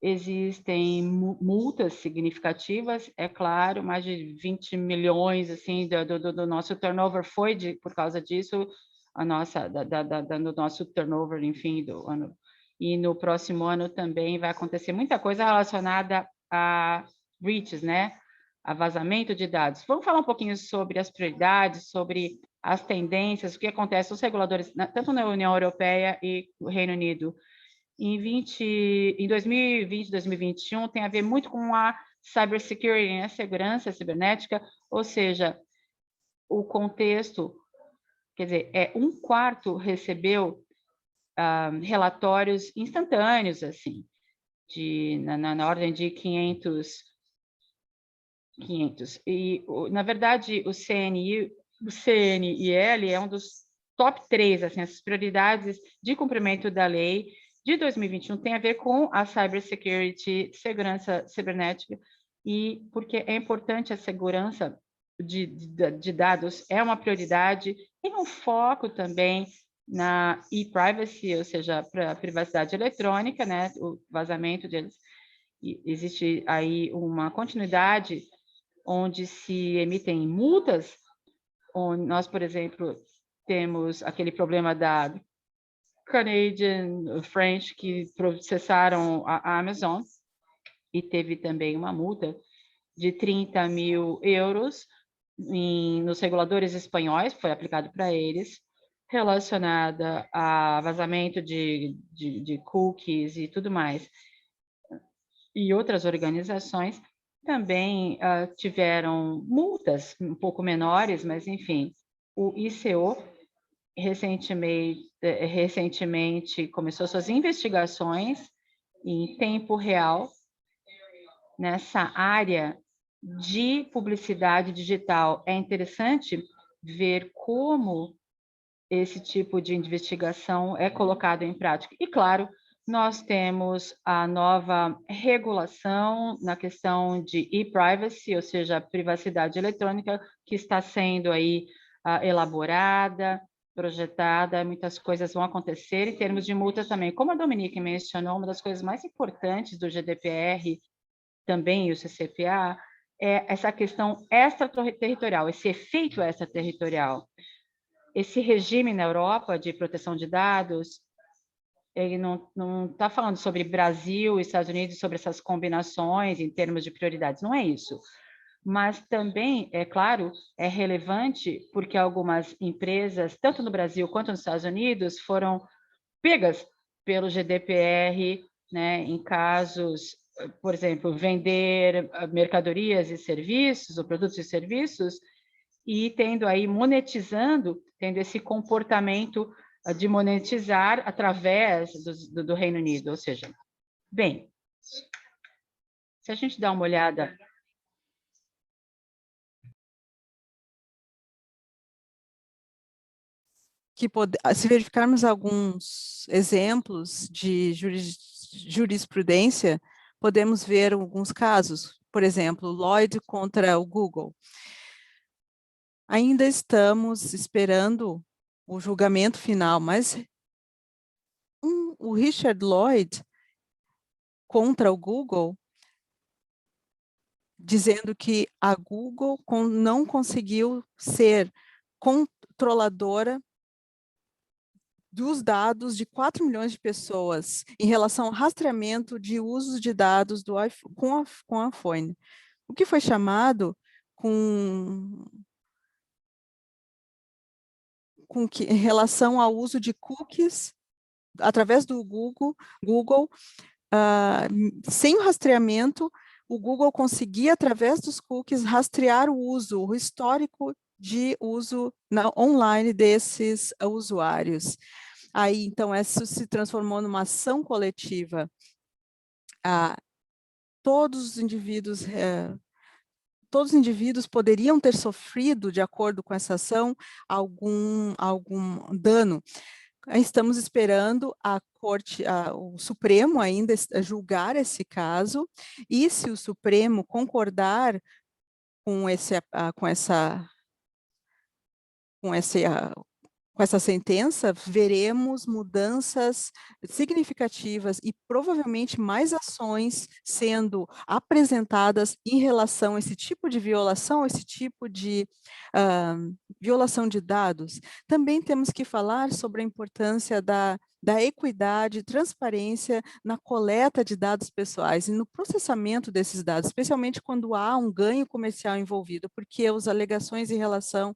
Speaker 1: Existem multas significativas, é claro, mais de 20 milhões assim, do nosso turnover foi por causa disso, do nosso turnover, enfim, do ano. E no próximo ano também vai acontecer muita coisa relacionada a breaches, né? a vazamento de dados. Vamos falar um pouquinho sobre as prioridades, sobre as tendências, o que acontece nos reguladores, tanto na União Europeia e no Reino Unido. Em 2020, 2021, tem a ver muito com a cybersecurity, né? Segurança cibernética, ou seja, o contexto, quer dizer, 1/4 recebeu relatórios instantâneos, assim, na ordem de 500. E, na verdade, o CNIL é um dos top 3, assim, as prioridades de cumprimento da lei de 2021 tem a ver com a cybersecurity, segurança cibernética, e porque é importante a segurança de dados, é uma prioridade, tem um foco também na e-privacy, ou seja, para a privacidade eletrônica, né, o vazamento deles. E existe aí uma continuidade onde se emitem multas, onde nós, por exemplo, temos aquele problema da Canadian French, que processaram a Amazon, e teve também uma multa de 30 mil euros nos reguladores espanhóis, foi aplicado para eles, relacionada a vazamento de cookies e tudo mais. E outras organizações também tiveram multas um pouco menores, mas, enfim, o ICO recentemente começou suas investigações em tempo real nessa área de publicidade digital. É interessante ver como esse tipo de investigação é colocado em prática. E, claro, nós temos a nova regulação na questão de e-privacy, ou seja, privacidade eletrônica, que está sendo aí elaborada, projetada, muitas coisas vão acontecer em termos de multas também. Como a Dominique mencionou, uma das coisas mais importantes do GDPR, também o CCPA, é essa questão extraterritorial, esse efeito extraterritorial. Esse regime na Europa de proteção de dados, ele não está falando sobre Brasil e Estados Unidos, sobre essas combinações em termos de prioridades, não é isso. Mas também, é claro, é relevante porque algumas empresas, tanto no Brasil quanto nos Estados Unidos, foram pegas pelo GDPR, né, em casos, por exemplo, vender mercadorias e serviços, ou produtos e serviços, e tendo aí, monetizando, tendo esse comportamento de monetizar através do Reino Unido, ou seja, bem, se a gente dá uma olhada
Speaker 6: se verificarmos alguns exemplos de jurisprudência, podemos ver alguns casos. Por exemplo, Lloyd contra o Google. Ainda estamos esperando o julgamento final, mas o Richard Lloyd contra o Google, dizendo que a Google não conseguiu ser controladora dos dados de 4 milhões de pessoas em relação ao rastreamento de usos de dados com a iPhone. O que foi chamado em relação ao uso de cookies através do Google, sem o rastreamento, o Google conseguia, através dos cookies, rastrear o histórico de uso online desses usuários. Aí, então, isso se transformou numa ação coletiva. Todos os indivíduos poderiam ter sofrido, de acordo com essa ação, algum dano. Estamos esperando o Supremo ainda julgar esse caso, e se o Supremo concordar com essa sentença, veremos mudanças significativas e provavelmente mais ações sendo apresentadas em relação a esse tipo de violação, esse tipo de violação de dados. Também temos que falar sobre a importância da da equidade e transparência na coleta de dados pessoais e no processamento desses dados, especialmente quando há um ganho comercial envolvido, porque as alegações em relação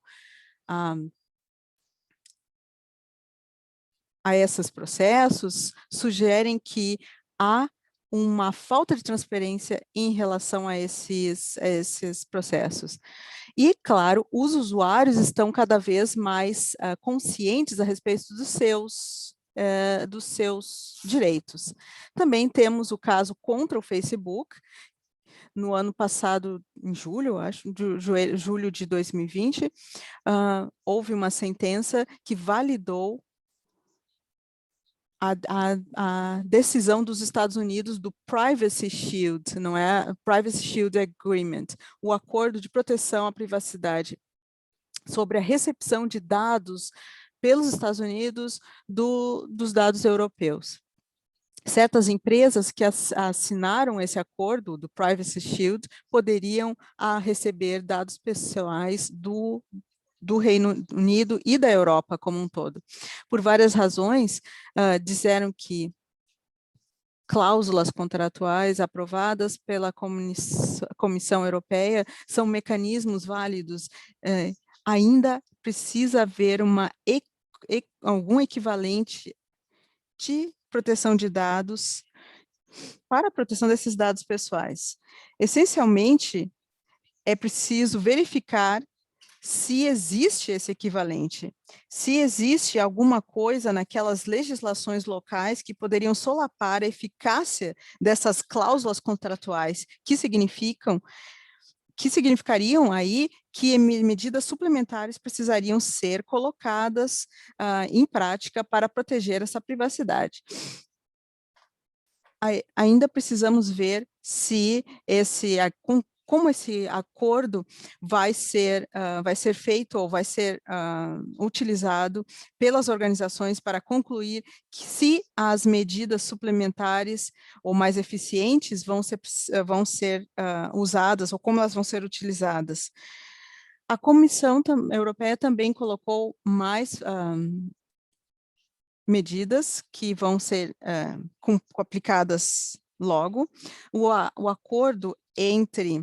Speaker 6: a esses processos sugerem que há uma falta de transparência em relação a esses processos. E, claro, os usuários estão cada vez mais conscientes a respeito dos seus direitos. Também temos o caso contra o Facebook. No ano passado, em julho, acho, julho de 2020, houve uma sentença que validou a decisão dos Estados Unidos do Privacy Shield, não é? Privacy Shield Agreement, o acordo de proteção à privacidade sobre a recepção de dados pelos Estados Unidos dos dados europeus. Certas empresas que assinaram esse acordo do Privacy Shield poderiam receber dados pessoais do Reino Unido e da Europa como um todo. Por várias razões, disseram que cláusulas contratuais aprovadas pela Comissão Europeia são mecanismos válidos. Ainda precisa haver algum equivalente de proteção de dados para a proteção desses dados pessoais. Essencialmente, é preciso verificar se existe esse equivalente, se existe alguma coisa naquelas legislações locais que poderiam solapar a eficácia dessas cláusulas contratuais, que significariam aí que medidas suplementares precisariam ser colocadas em prática para proteger essa privacidade. Ainda precisamos ver se como esse acordo vai ser feito ou vai ser utilizado pelas organizações para concluir que se as medidas suplementares ou mais eficientes vão ser usadas ou como elas vão ser utilizadas. A Comissão Europeia também colocou mais medidas que vão ser aplicadas logo. O acordo entre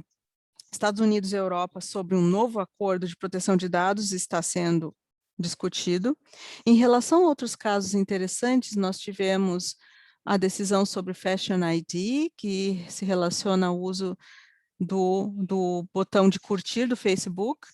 Speaker 6: Estados Unidos e Europa sobre um novo acordo de proteção de dados está sendo discutido. Em relação a outros casos interessantes, nós tivemos a decisão sobre Fashion ID, que se relaciona ao uso do botão de curtir do Facebook.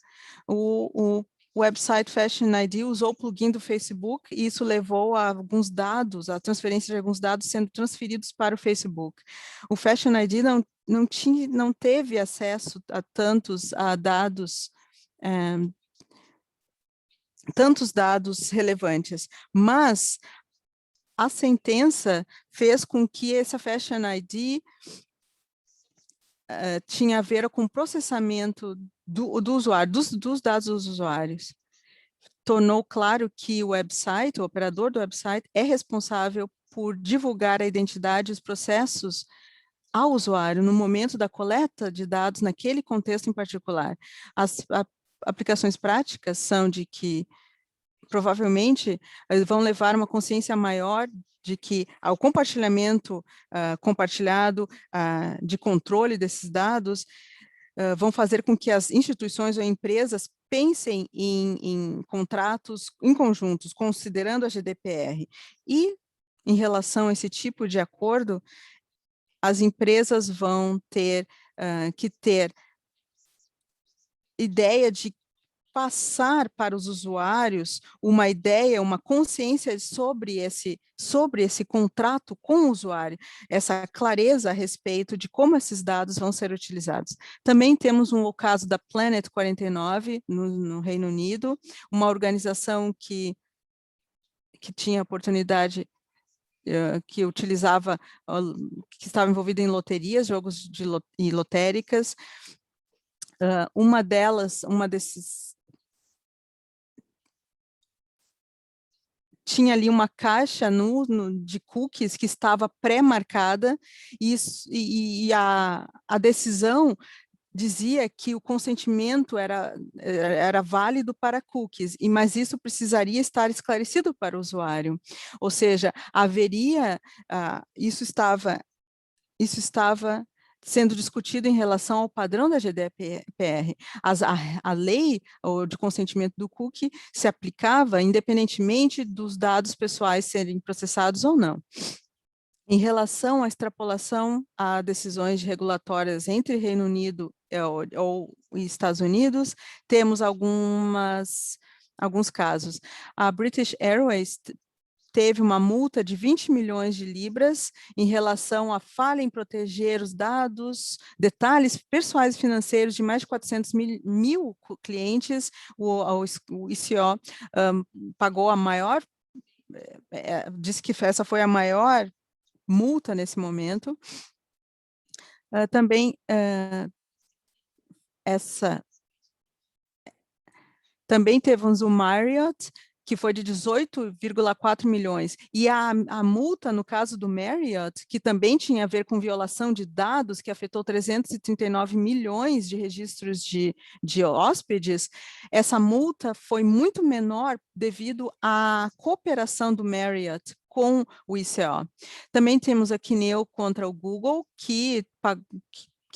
Speaker 6: O website Fashion ID usou o plugin do Facebook e isso levou a alguns dados, a transferência de alguns dados sendo transferidos para o Facebook. O Fashion ID não teve acesso a tantos dados relevantes, mas a sentença fez com que essa Fashion ID tinha a ver com o processamento do usuário, dos dados dos usuários. Tornou claro que o operador do website, é responsável por divulgar a identidade e os processos ao usuário no momento da coleta de dados naquele contexto em particular. As aplicações práticas são de que provavelmente vão levar uma consciência maior de que ao compartilhamento compartilhado de controle desses dados vão fazer com que as instituições ou empresas pensem em contratos em conjuntos, considerando a GDPR. E, em relação a esse tipo de acordo, as empresas vão ter que ter ideia de passar para os usuários uma ideia, uma consciência sobre esse contrato com o usuário, essa clareza a respeito de como esses dados vão ser utilizados. Também temos o caso da Planet 49, no Reino Unido, uma organização que tinha oportunidade, que estava envolvida em loterias, jogos e lotéricas. Uma desses tinha ali uma caixa de cookies que estava pré-marcada e a decisão dizia que o consentimento era válido para cookies, mas isso precisaria estar esclarecido para o usuário. Ou seja, haveria, isso estava sendo discutido em relação ao padrão da GDPR. A lei de consentimento do cookie se aplicava independentemente dos dados pessoais serem processados ou não. Em relação à extrapolação a decisões regulatórias entre Reino Unido ou Estados Unidos, temos alguns casos. A British Airways teve uma multa de 20 milhões de libras em relação à falha em proteger os detalhes pessoais e financeiros de mais de 400 mil clientes. O ICO pagou a maior, disse que essa foi a maior multa nesse momento. Também temos o Marriott, que foi de 18,4 milhões. E a multa, no caso do Marriott, que também tinha a ver com violação de dados, que afetou 339 milhões de registros de hóspedes, essa multa foi muito menor devido à cooperação do Marriott com o ICO. Também temos a Kineo contra o Google, que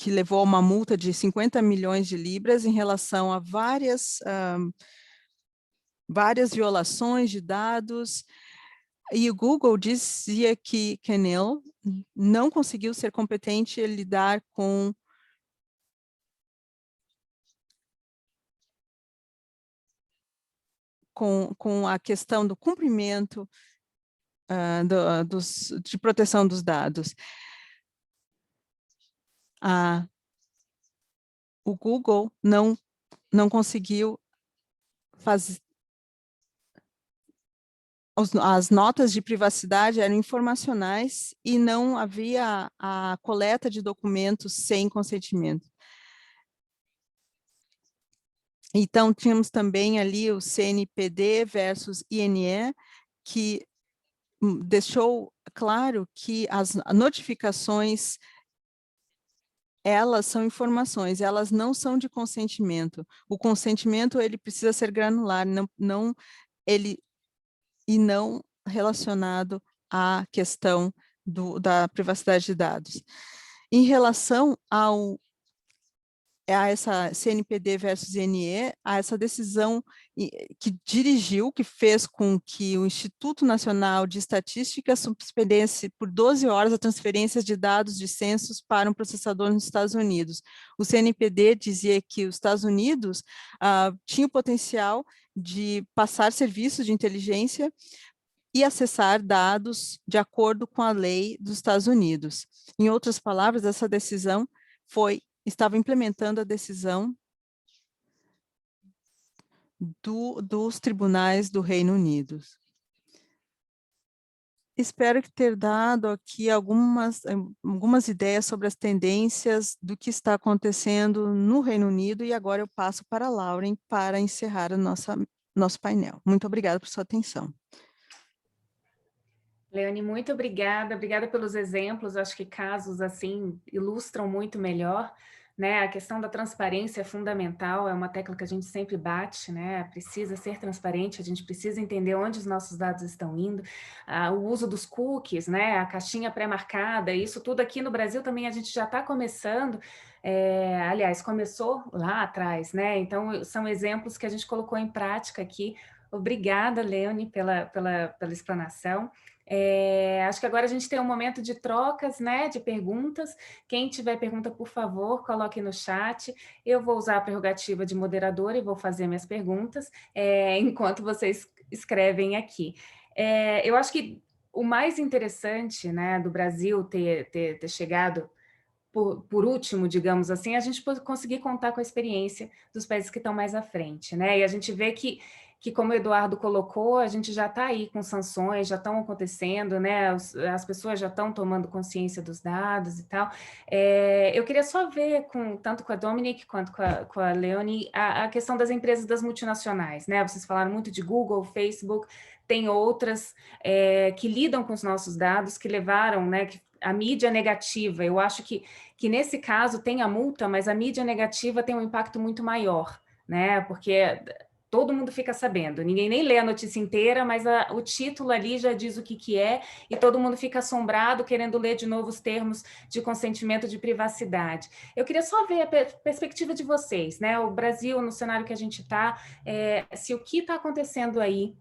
Speaker 6: levou uma multa de 50 milhões de libras em relação a várias violações de dados, e o Google dizia que Kineo não conseguiu ser competente em lidar com a questão do cumprimento de proteção dos dados. O Google não conseguiu fazer. As notas de privacidade eram informacionais e não havia a coleta de documentos sem consentimento. Então, tínhamos também ali o CNPD versus INE, que deixou claro que as notificações, elas são informações, elas não são de consentimento. O consentimento, ele precisa ser granular, não relacionado à questão da privacidade de dados. Em relação a essa CNPD versus INE, a essa decisão que fez com que o Instituto Nacional de Estatística suspendesse por 12 horas a transferência de dados de censos para um processador nos Estados Unidos. O CNPD dizia que os Estados Unidos tinham o potencial de passar serviços de inteligência e acessar dados de acordo com a lei dos Estados Unidos. Em outras palavras, essa decisão estava implementando a decisão dos tribunais do Reino Unido. Espero ter dado aqui algumas ideias sobre as tendências do que está acontecendo no Reino Unido, e agora eu passo para a Lauren para encerrar nosso painel. Muito obrigada por sua atenção.
Speaker 5: Leone, muito obrigada pelos exemplos, acho que casos assim ilustram muito melhor, né? A questão da transparência é fundamental, é uma tecla que a gente sempre bate, né? Precisa ser transparente, a gente precisa entender onde os nossos dados estão indo, o uso dos cookies, né? A caixinha pré-marcada, isso tudo aqui no Brasil também a gente já está começando, aliás, começou lá atrás, né? Então, são exemplos que a gente colocou em prática aqui. Obrigada, Leone, pela explanação. Acho que agora a gente tem um momento de trocas, né, de perguntas. Quem tiver pergunta, por favor, coloque no chat. Eu vou usar a prerrogativa de moderadora e vou fazer minhas perguntas enquanto vocês escrevem aqui. Eu acho que o mais interessante, né, do Brasil ter chegado por último, digamos assim, a gente conseguir contar com a experiência dos países que estão mais à frente, né? E a gente vê que como o Eduardo colocou, a gente já está aí com sanções, já estão acontecendo, né? As pessoas já estão tomando consciência dos dados e tal. Eu queria só ver, tanto com a Dominic quanto com a Leone, a questão das empresas das multinacionais, né? Vocês falaram muito de Google, Facebook, tem outras que lidam com os nossos dados, que levaram, né, a mídia negativa. Eu acho que nesse caso tem a multa, mas a mídia negativa tem um impacto muito maior, né? Porque todo mundo fica sabendo, ninguém nem lê a notícia inteira, mas o título ali já diz o que é, e todo mundo fica assombrado, querendo ler de novo os termos de consentimento de privacidade. Eu queria só ver a perspectiva de vocês, né? O Brasil, no cenário que a gente está, se o que está acontecendo aí,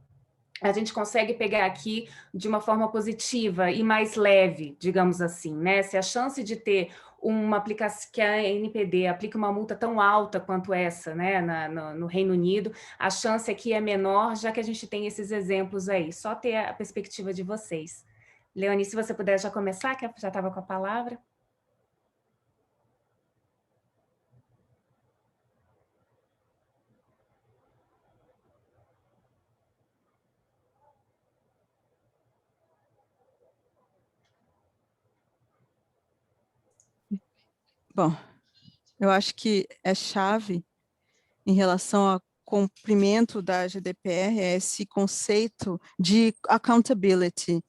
Speaker 5: a gente consegue pegar aqui de uma forma positiva e mais leve, digamos assim, né? Se a chance de ter uma aplicação, que a NPD aplica uma multa tão alta quanto essa, né, no Reino Unido, a chance aqui é menor, já que a gente tem esses exemplos aí. Só ter a perspectiva de vocês. Leoni, se você puder já começar, que já estava com a palavra.
Speaker 6: Bom, eu acho que é chave em relação ao cumprimento da GDPR é esse conceito de accountability.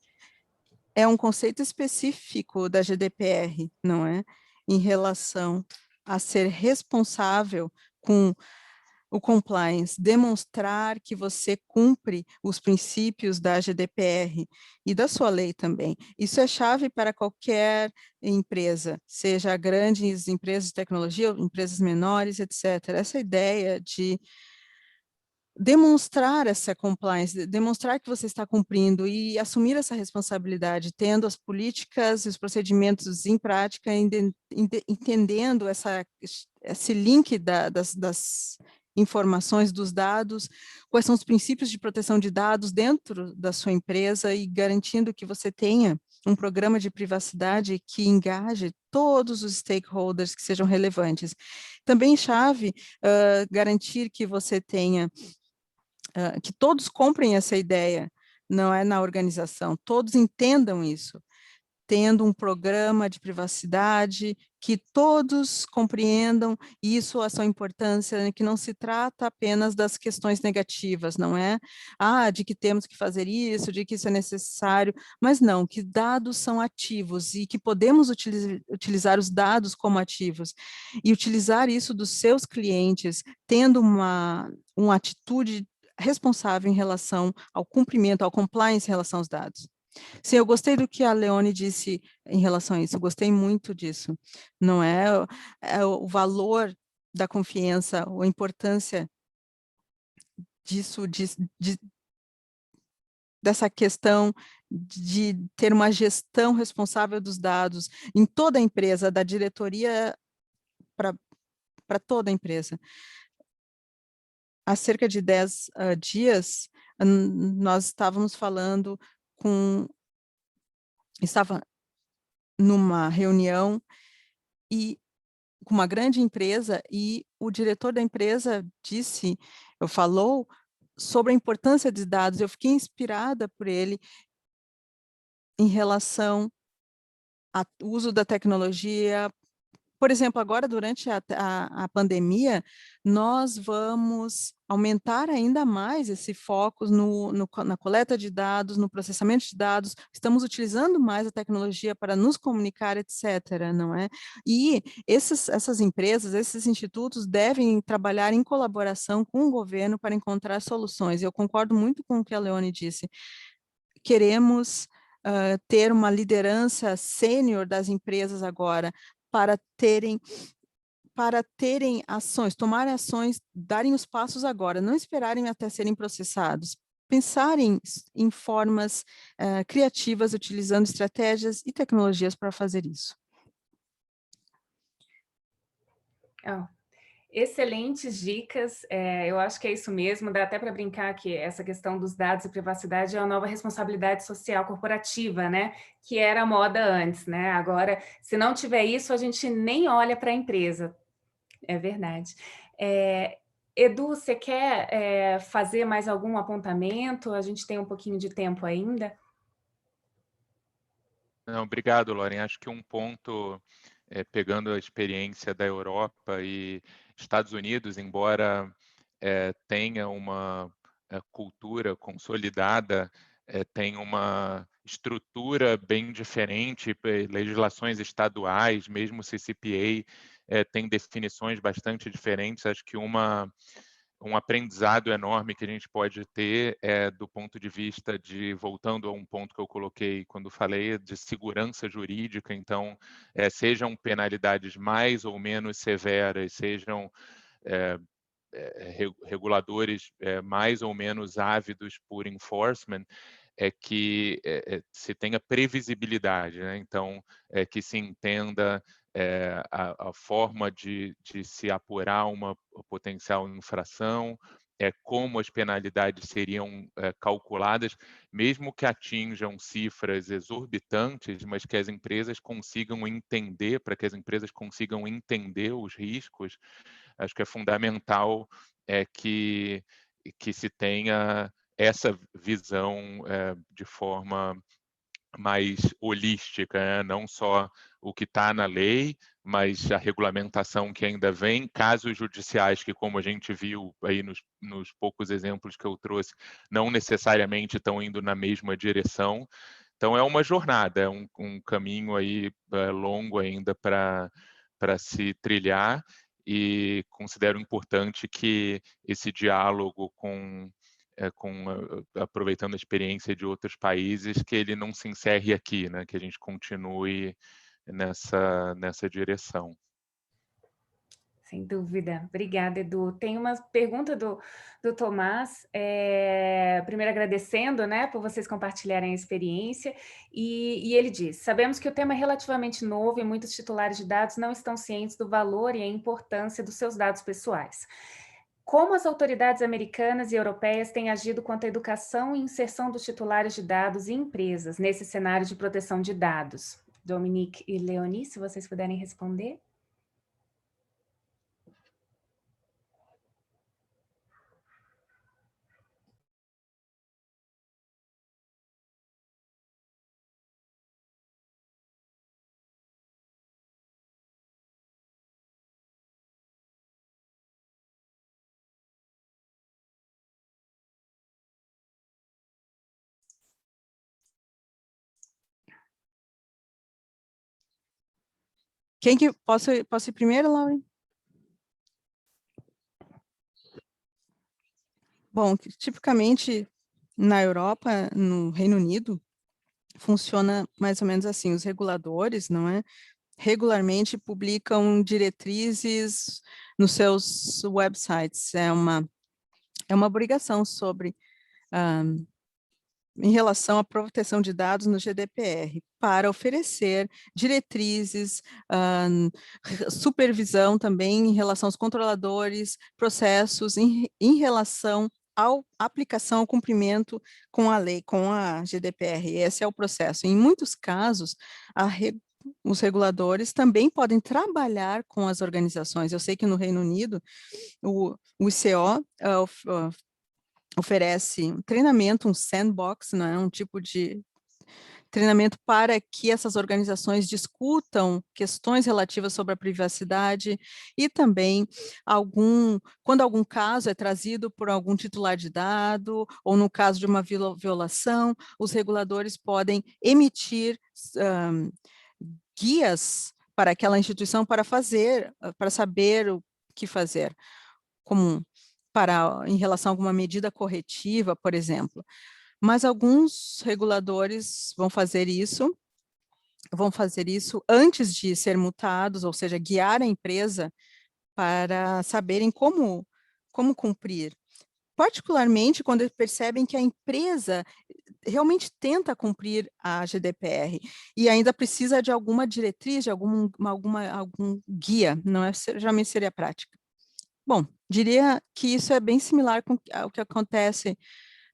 Speaker 6: É um conceito específico da GDPR, não é? Em relação a ser responsável com o compliance, demonstrar que você cumpre os princípios da GDPR e da sua lei também. Isso é chave para qualquer empresa, seja grandes empresas de tecnologia, empresas menores, etc. Essa ideia de demonstrar essa compliance, demonstrar que você está cumprindo e assumir essa responsabilidade, tendo as políticas e os procedimentos em prática, entendendo esse link das informações dos dados, quais são os princípios de proteção de dados dentro da sua empresa e garantindo que você tenha um programa de privacidade que engaje todos os stakeholders que sejam relevantes. Também chave garantir que você tenha que todos comprem essa ideia, não é na organização, todos entendam isso, tendo um programa de privacidade, que todos compreendam isso, a sua importância, que não se trata apenas das questões negativas, não é? De que temos que fazer isso, de que isso é necessário, mas não, que dados são ativos e que podemos utilizar os dados como ativos e utilizar isso dos seus clientes, tendo uma atitude responsável em relação ao cumprimento, ao compliance em relação aos dados. Sim, eu gostei do que a Leone disse em relação a isso, eu gostei muito disso, não é? O valor da confiança, a importância disso, dessa questão de ter uma gestão responsável dos dados em toda a empresa, da diretoria para toda a empresa. Há cerca de 10 dias, nós estávamos falando estava numa reunião com uma grande empresa e o diretor da empresa falou sobre a importância de dados. Eu fiquei inspirada por ele em relação ao uso da tecnologia. Por exemplo, agora, durante a pandemia, nós vamos aumentar ainda mais esse foco na coleta de dados, no processamento de dados, estamos utilizando mais a tecnologia para nos comunicar, etc., não é? E essas empresas, esses institutos devem trabalhar em colaboração com o governo para encontrar soluções. Eu concordo muito com o que a Leone disse. Queremos ter uma liderança sênior das empresas agora, para terem ações, tomarem ações, darem os passos agora, não esperarem até serem processados, pensarem em formas criativas, utilizando estratégias e tecnologias para fazer isso.
Speaker 5: Excelentes dicas, eu acho que é isso mesmo, dá até para brincar que essa questão dos dados e privacidade é a nova responsabilidade social corporativa, né, que era a moda antes, né, agora, se não tiver isso, a gente nem olha para a empresa, é verdade. Edu, você quer fazer mais algum apontamento? A gente tem um pouquinho de tempo ainda.
Speaker 3: Não, obrigado, Lauren. Acho que um ponto, pegando a experiência da Europa e Estados Unidos, embora tenha uma cultura consolidada tem uma estrutura bem diferente, legislações estaduais, mesmo o CCPA tem definições bastante diferentes. Acho que um aprendizado enorme que a gente pode ter do ponto de vista de, voltando a um ponto que eu coloquei quando falei, de segurança jurídica. Então, sejam penalidades mais ou menos severas, sejam reguladores mais ou menos ávidos por enforcement, que se tenha previsibilidade, né? Então, que se entenda a forma de se apurar uma potencial infração, como as penalidades seriam calculadas, mesmo que atinjam cifras exorbitantes, mas que as empresas consigam entender, para que as empresas consigam entender os riscos. Acho que é fundamental que se tenha essa visão de forma mais holística, né? Não só o que está na lei, mas a regulamentação que ainda vem, casos judiciais que, como a gente viu aí nos poucos exemplos que eu trouxe, não necessariamente estão indo na mesma direção. Então, é uma jornada, é um caminho aí longo ainda para se trilhar, e considero importante que esse diálogo aproveitando a experiência de outros países, que ele não se encerre aqui, né? Que a gente continue nessa direção.
Speaker 5: Sem dúvida. Obrigada, Edu. Tem uma pergunta do Tomás, primeiro agradecendo, né, por vocês compartilharem a experiência, e ele diz: sabemos que o tema é relativamente novo e muitos titulares de dados não estão cientes do valor e a importância dos seus dados pessoais. Como as autoridades americanas e europeias têm agido quanto à educação e inserção dos titulares de dados em empresas nesse cenário de proteção de dados? Dominique e Leonie, se vocês puderem responder.
Speaker 6: Quem que posso ir primeiro, Lauren? Bom, tipicamente na Europa, no Reino Unido, funciona mais ou menos assim: os reguladores, não é, regularmente publicam diretrizes nos seus websites. É uma obrigação sobre em relação à proteção de dados no GDPR, para oferecer diretrizes, supervisão também em relação aos controladores, processos em relação à aplicação, ao cumprimento com a lei, com a GDPR. Esse é o processo. Em muitos casos, os reguladores também podem trabalhar com as organizações. Eu sei que no Reino Unido, o ICO oferece um treinamento, um sandbox, não é? Um tipo de treinamento para que essas organizações discutam questões relativas sobre a privacidade, e também quando algum caso é trazido por algum titular de dado, ou no caso de uma violação, os reguladores podem emitir guias para aquela instituição para saber o que fazer, em relação a alguma medida corretiva, por exemplo. Mas alguns reguladores vão fazer isso antes de ser multados, ou seja, guiar a empresa para saberem como cumprir. Particularmente quando percebem que a empresa realmente tenta cumprir a GDPR e ainda precisa de alguma diretriz, de algum guia, não é, geralmente seria prática. Bom, diria que isso é bem similar com o que acontece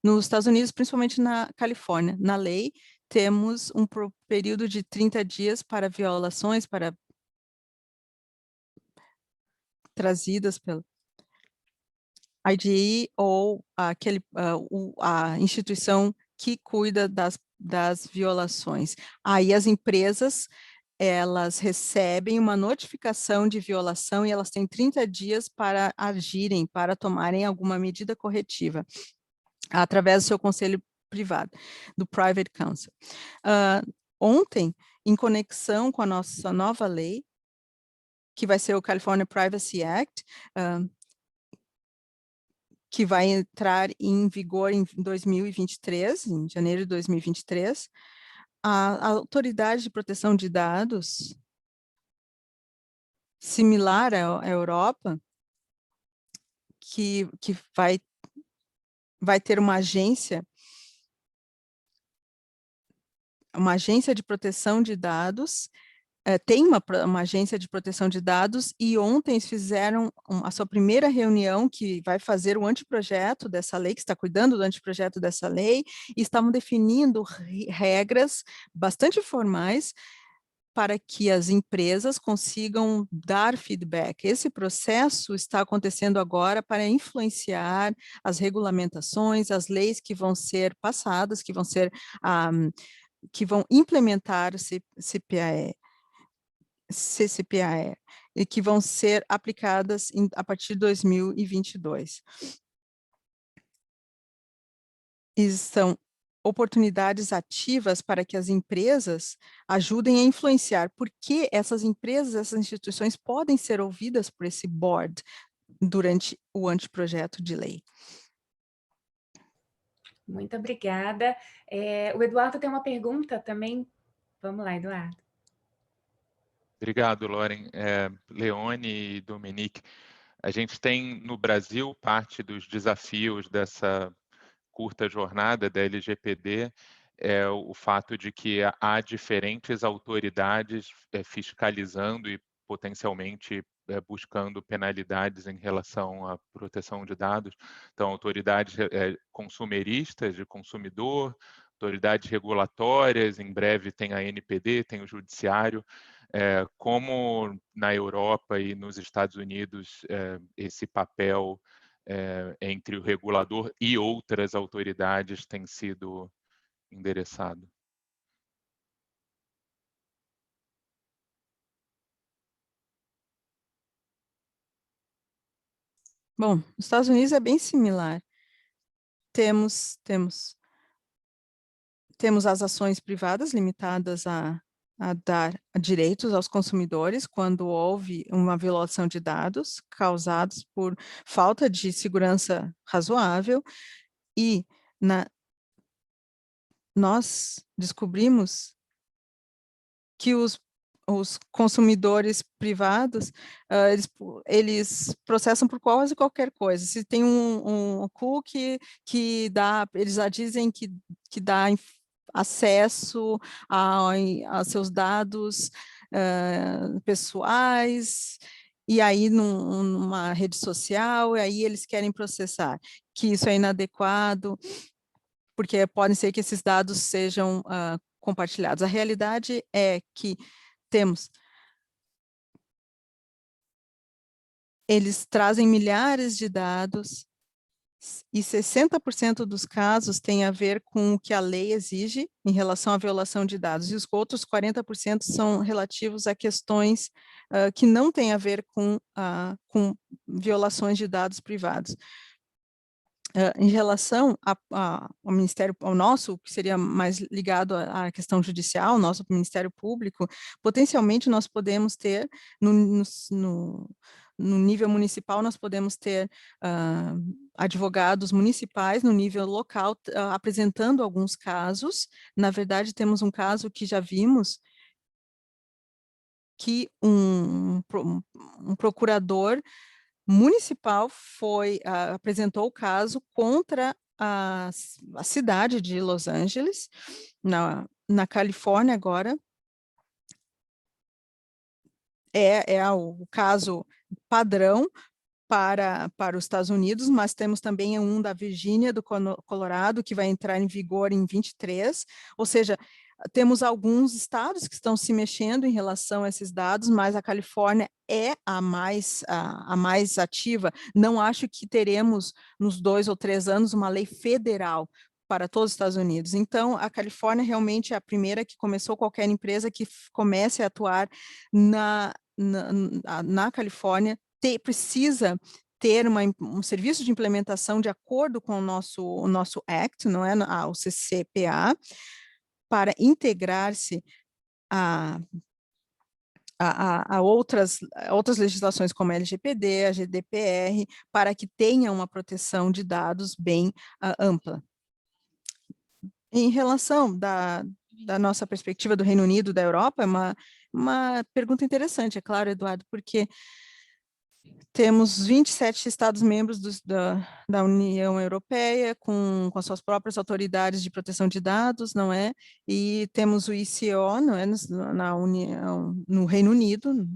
Speaker 6: nos Estados Unidos, principalmente na Califórnia. Na lei, temos um período de 30 dias para violações, trazidas pelo IDE ou a instituição que cuida das violações. Aí as empresas, elas recebem uma notificação de violação e elas têm 30 dias para agirem, para tomarem alguma medida corretiva. através do seu conselho privado, do Private Council. Ontem, em conexão com a nossa nova lei, que vai ser o California Privacy Act, que vai entrar em vigor em 2023, em janeiro de 2023, a Autoridade de Proteção de Dados, similar à Europa, que vai ter uma agência de proteção de dados, tem uma agência de proteção de dados, e ontem eles fizeram a sua primeira reunião, que vai fazer o anteprojeto dessa lei, que está cuidando do anteprojeto dessa lei, e estavam definindo regras bastante formais para que as empresas consigam dar feedback. Esse processo está acontecendo agora para influenciar as regulamentações, as leis que vão ser passadas, que vão implementar o CCPAE, e que vão ser aplicadas a partir de 2022. E são oportunidades ativas para que as empresas ajudem a influenciar, porque essas empresas, essas instituições podem ser ouvidas por esse board durante o anteprojeto de lei.
Speaker 5: Muito obrigada. O Eduardo tem uma pergunta também. Vamos lá, Eduardo.
Speaker 3: Obrigado, Lauren. Leone e Dominique, a gente tem no Brasil parte dos desafios dessa curta jornada da LGPD, é o fato de que há diferentes autoridades fiscalizando e potencialmente buscando penalidades em relação à proteção de dados. Então, autoridades consumeristas, de consumidor, autoridades regulatórias, em breve tem a NPD, tem o judiciário. Como na Europa e nos Estados Unidos esse papel entre o regulador e outras autoridades tem sido endereçado?
Speaker 6: Bom, nos Estados Unidos é bem similar. Temos as ações privadas limitadas a dar direitos aos consumidores quando houve uma violação de dados causados por falta de segurança razoável, e nós descobrimos que os consumidores privados, eles processam por quase qualquer coisa. Se tem um cookie que dá, eles já dizem que dá acesso a seus dados pessoais, e aí numa rede social, e aí eles querem processar, que isso é inadequado, porque pode ser que esses dados sejam compartilhados. A realidade é que eles trazem milhares de dados, e 60% dos casos tem a ver com o que a lei exige em relação à violação de dados, e os outros 40% são relativos a questões que não têm a ver com violações de dados privados. Em relação ao Ministério, ao nosso, que seria mais ligado à questão judicial, nosso Ministério Público, potencialmente nós podemos ter, no nível municipal, nós podemos ter advogados municipais no nível local apresentando alguns casos. Na verdade, temos um caso que já vimos, que um procurador municipal apresentou o caso contra a cidade de Los Angeles, na Califórnia agora. É o caso padrão para os Estados Unidos, mas temos também um da Virgínia, do Colorado, que vai entrar em vigor em 23, ou seja, temos alguns estados que estão se mexendo em relação a esses dados, mas a Califórnia é a mais ativa. Não acho que teremos, nos 2 ou 3 anos, uma lei federal para todos os Estados Unidos. Então, a Califórnia realmente é a primeira que começou. Qualquer empresa que comece a atuar na Califórnia precisa ter um serviço de implementação de acordo com o nosso Act, não é, o CCPA, para integrar-se a outras legislações como a LGPD, a GDPR, para que tenha uma proteção de dados bem ampla. Em relação da nossa perspectiva do Reino Unido, da Europa, é uma pergunta interessante, é claro, Eduardo, porque temos 27 Estados-membros da União Europeia, com as suas próprias autoridades de proteção de dados, não é? E temos o ICO, não é? No Reino Unido,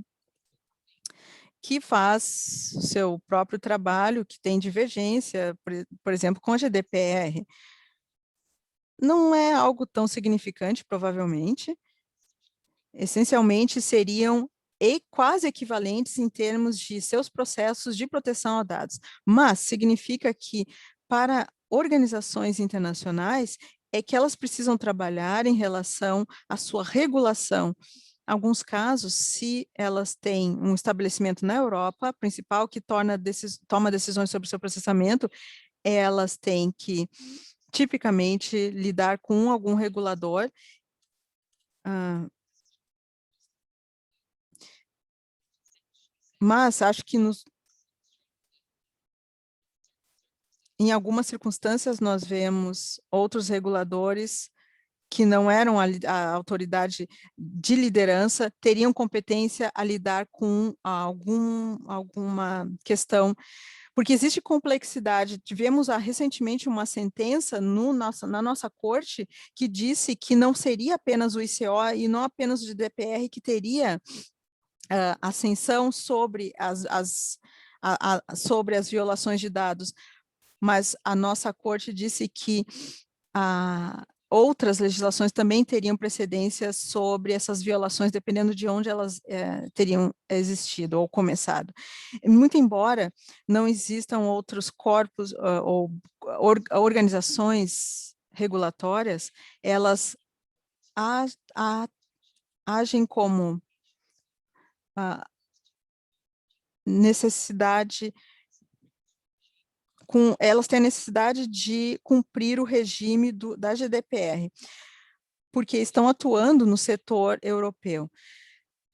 Speaker 6: que faz o seu próprio trabalho, que tem divergência, por exemplo, com a GDPR. Não é algo tão significante, provavelmente. Essencialmente, seriam quase equivalentes em termos de seus processos de proteção a dados. Mas significa que, para organizações internacionais, é que elas precisam trabalhar em relação à sua regulação. Em alguns casos, se elas têm um estabelecimento na Europa, principal que toma decisões sobre o seu processamento, elas têm que, tipicamente, lidar com algum regulador, mas acho que em algumas circunstâncias nós vemos outros reguladores que não eram a autoridade de liderança, teriam competência a lidar com alguma questão, porque existe complexidade. Tivemos recentemente uma sentença na nossa corte que disse que não seria apenas o ICO e não apenas o GDPR que teria ascensão sobre sobre as violações de dados, mas a nossa corte disse que outras legislações também teriam precedência sobre essas violações, dependendo de onde elas teriam existido ou começado. Muito embora não existam outros corpos ou organizações regulatórias, elas agem como elas têm a necessidade de cumprir o regime da GDPR, porque estão atuando no setor europeu,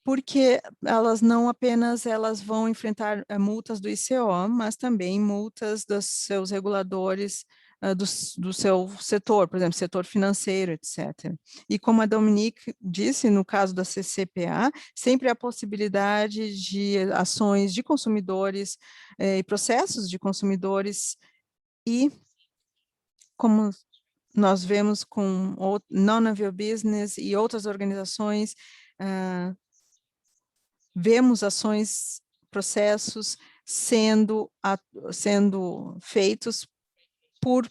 Speaker 6: porque elas não apenas vão enfrentar multas do ICO, mas também multas dos seus reguladores do seu setor, por exemplo, setor financeiro, etc. E como a Dominique disse, no caso da CCPA, sempre há possibilidade de ações de consumidores e processos de consumidores, e como nós vemos com Non-Avial Business e outras organizações, vemos ações, processos sendo feitos por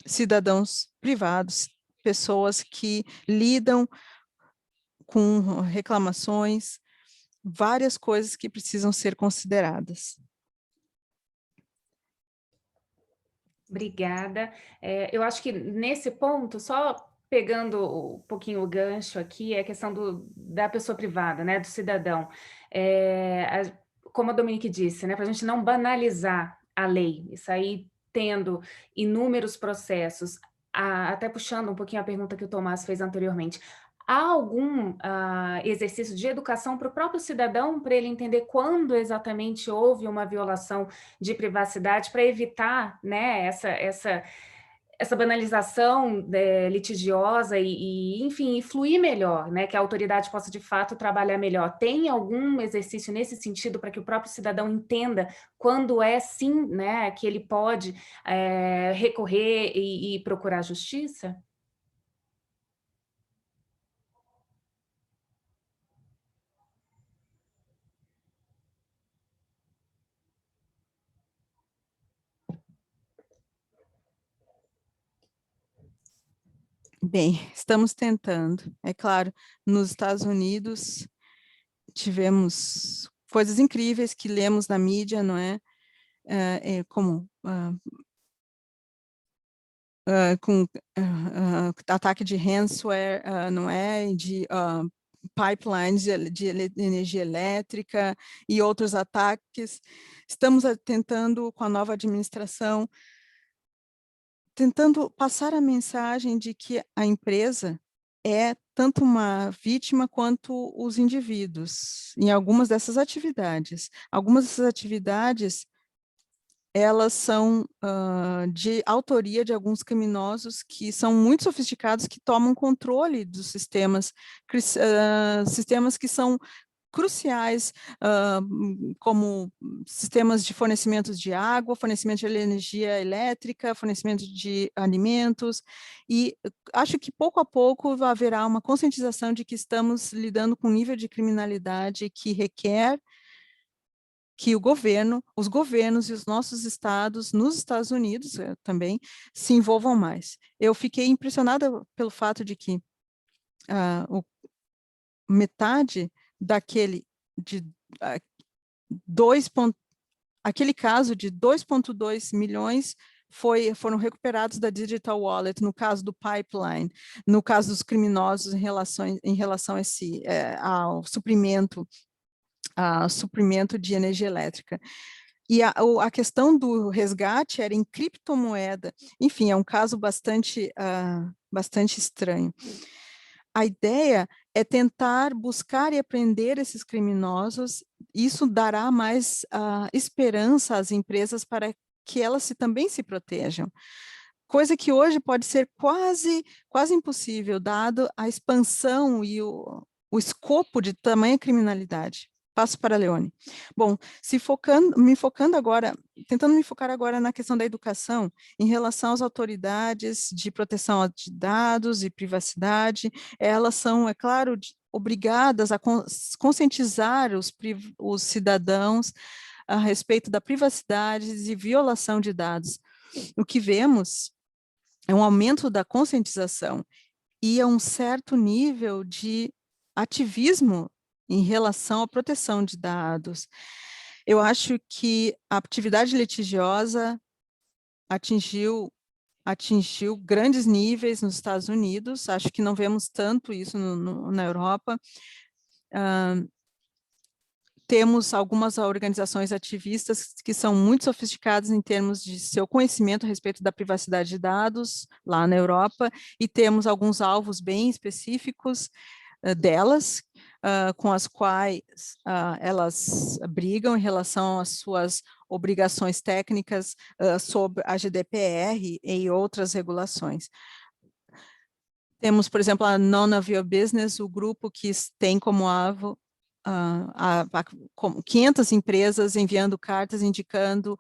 Speaker 6: cidadãos privados, pessoas que lidam com reclamações, várias coisas que precisam ser consideradas.
Speaker 5: Obrigada. Eu acho que nesse ponto, só pegando um pouquinho o gancho aqui, é a questão da pessoa privada, né, do cidadão. Como a Dominique disse, né, para a gente não banalizar a lei, e sair tendo inúmeros processos, até puxando um pouquinho a pergunta que o Tomás fez anteriormente, há algum exercício de educação para o próprio cidadão, para ele entender quando exatamente houve uma violação de privacidade, para evitar, né, essa banalização litigiosa enfim, fluir melhor, né, que a autoridade possa de fato trabalhar melhor? Tem algum exercício nesse sentido para que o próprio cidadão entenda quando sim, né, que ele pode recorrer e procurar justiça?
Speaker 6: Bem, estamos tentando. É claro, nos Estados Unidos tivemos coisas incríveis que lemos na mídia, não é? Como com ataque de ransomware, não é? De pipelines de energia elétrica e outros ataques. Estamos tentando, com a nova administração, tentando passar a mensagem de que a empresa é tanto uma vítima quanto os indivíduos em algumas dessas atividades. Algumas dessas atividades, elas são de autoria de alguns criminosos que são muito sofisticados, que tomam controle dos sistemas, sistemas que são cruciais, como sistemas de fornecimento de água, fornecimento de energia elétrica, fornecimento de alimentos, e acho que pouco a pouco haverá uma conscientização de que estamos lidando com um nível de criminalidade que requer que os governos e os nossos estados, nos Estados Unidos também, se envolvam mais. Eu fiquei impressionada pelo fato de que metade daquele aquele caso de 2,2 milhões foram recuperados da Digital Wallet, no caso do pipeline, no caso dos criminosos em relação a ao suprimento de energia elétrica. E a questão do resgate era em criptomoeda. Enfim, é um caso bastante estranho. A ideia é tentar buscar e apreender esses criminosos. Isso dará mais esperança às empresas para que elas também se protejam. Coisa que hoje pode ser quase impossível, dado a expansão e o escopo de tamanha criminalidade. Passo para a Leone. Bom, tentando me focar agora na questão da educação, em relação às autoridades de proteção de dados e privacidade, elas são, é claro, obrigadas a conscientizar os cidadãos a respeito da privacidade e violação de dados. O que vemos é um aumento da conscientização e um certo nível de ativismo em relação à proteção de dados. Eu acho que a atividade litigiosa atingiu grandes níveis nos Estados Unidos, acho que não vemos tanto isso na Europa. Temos algumas organizações ativistas que são muito sofisticadas em termos de seu conhecimento a respeito da privacidade de dados lá na Europa, e temos alguns alvos bem específicos delas, com as quais elas brigam em relação às suas obrigações técnicas sobre a GDPR e outras regulações. Temos, por exemplo, a None of Your Business, o grupo que tem como alvo 500 empresas enviando cartas indicando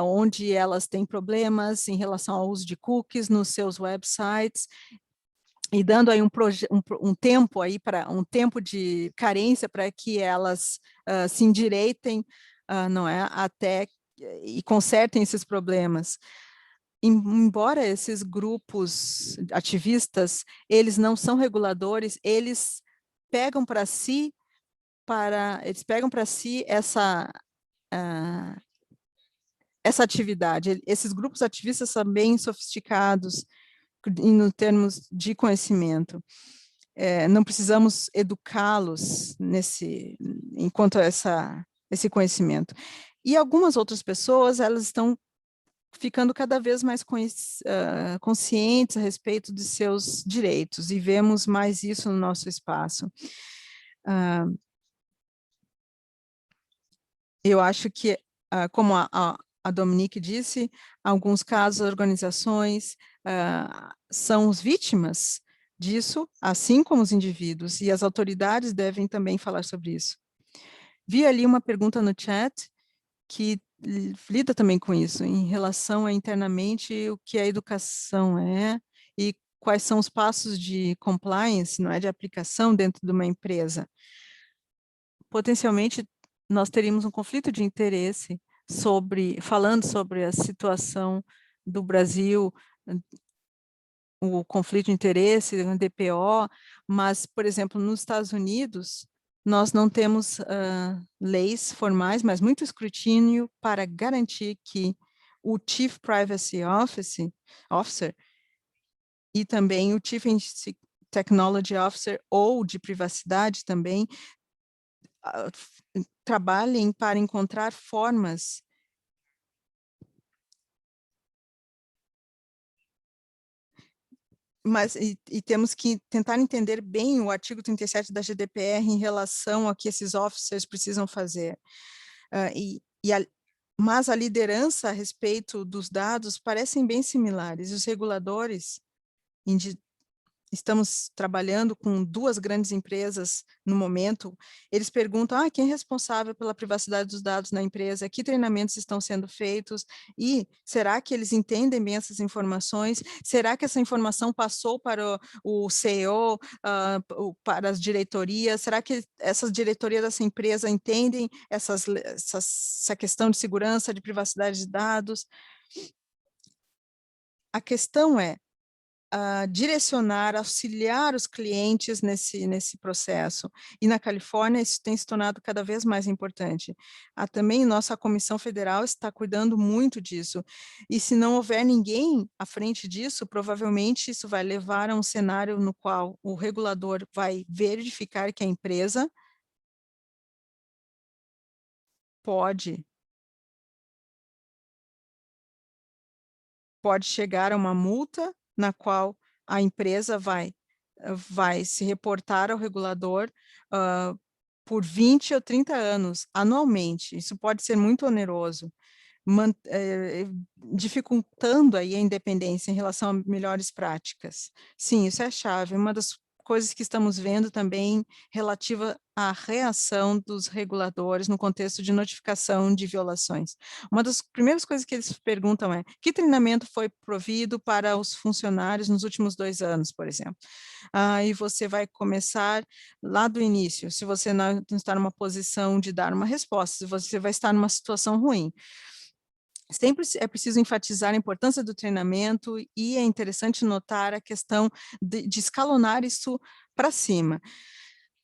Speaker 6: onde elas têm problemas em relação ao uso de cookies nos seus websites, e dando aí um tempo de carência para que elas se endireitem, não é, até e consertem esses problemas. Embora esses grupos ativistas, eles não são reguladores, eles pegam para si essa atividade. Esses grupos ativistas são bem sofisticados em termos de conhecimento. Não precisamos educá-los enquanto esse conhecimento. E algumas outras pessoas, elas estão ficando cada vez mais conscientes a respeito de seus direitos, e vemos mais isso no nosso espaço. Eu acho que, como a Dominique disse, alguns casos, organizações são as vítimas disso, assim como os indivíduos, e as autoridades devem também falar sobre isso. Vi ali uma pergunta no chat que lida também com isso, em relação a internamente o que a educação é e quais são os passos de compliance, não é, de aplicação dentro de uma empresa. Potencialmente, nós teríamos um conflito de interesse falando sobre a situação do Brasil, o conflito de interesse, o DPO, mas, por exemplo, nos Estados Unidos, nós não temos leis formais, mas muito escrutínio para garantir que o Chief Privacy Officer e também o Chief Technology Officer ou de privacidade também, trabalhem para encontrar formas e temos que tentar entender bem o artigo 37 da GDPR em relação ao que esses officers precisam fazer. Mas a liderança a respeito dos dados parecem bem similares. Os reguladores, estamos trabalhando com 2 grandes empresas no momento, eles perguntam, quem é responsável pela privacidade dos dados na empresa, que treinamentos estão sendo feitos, e será que eles entendem bem essas informações? Será que essa informação passou para o CEO, para as diretorias? Será que essas diretorias dessa empresa entendem essa questão de segurança, de privacidade de dados? A questão é, direcionar, auxiliar os clientes nesse processo. E na Califórnia isso tem se tornado cada vez mais importante. Também nossa Comissão Federal está cuidando muito disso. E se não houver ninguém à frente disso, provavelmente isso vai levar a um cenário no qual o regulador vai verificar que a empresa pode chegar a uma multa na qual a empresa vai se reportar ao regulador por 20 ou 30 anos, anualmente. Isso pode ser muito oneroso, dificultando aí a independência em relação a melhores práticas. Sim, isso é a chave. Uma das coisas que estamos vendo também relativa à reação dos reguladores no contexto de notificação de violações. Uma das primeiras coisas que eles perguntam é, que treinamento foi provido para os funcionários nos últimos 2 anos, por exemplo? E você vai começar lá do início, se você não está numa posição de dar uma resposta, se você vai estar numa situação ruim. Sempre é preciso enfatizar a importância do treinamento e é interessante notar a questão de escalonar isso para cima.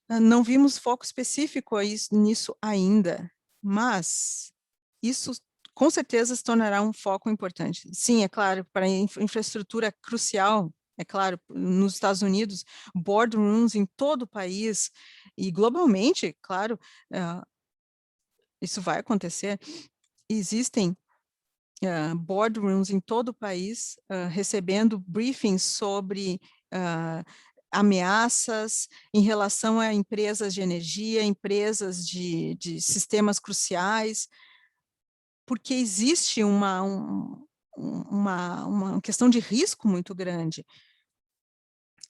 Speaker 6: Não vimos foco específico nisso ainda, mas isso com certeza se tornará um foco importante. Sim, é claro, para a infraestrutura crucial, é claro, nos Estados Unidos, boardrooms em todo o país e globalmente, claro, isso vai acontecer. Existem boardrooms em todo o país, recebendo briefings sobre ameaças em relação a empresas de energia, empresas de sistemas cruciais, porque existe uma questão de risco muito grande.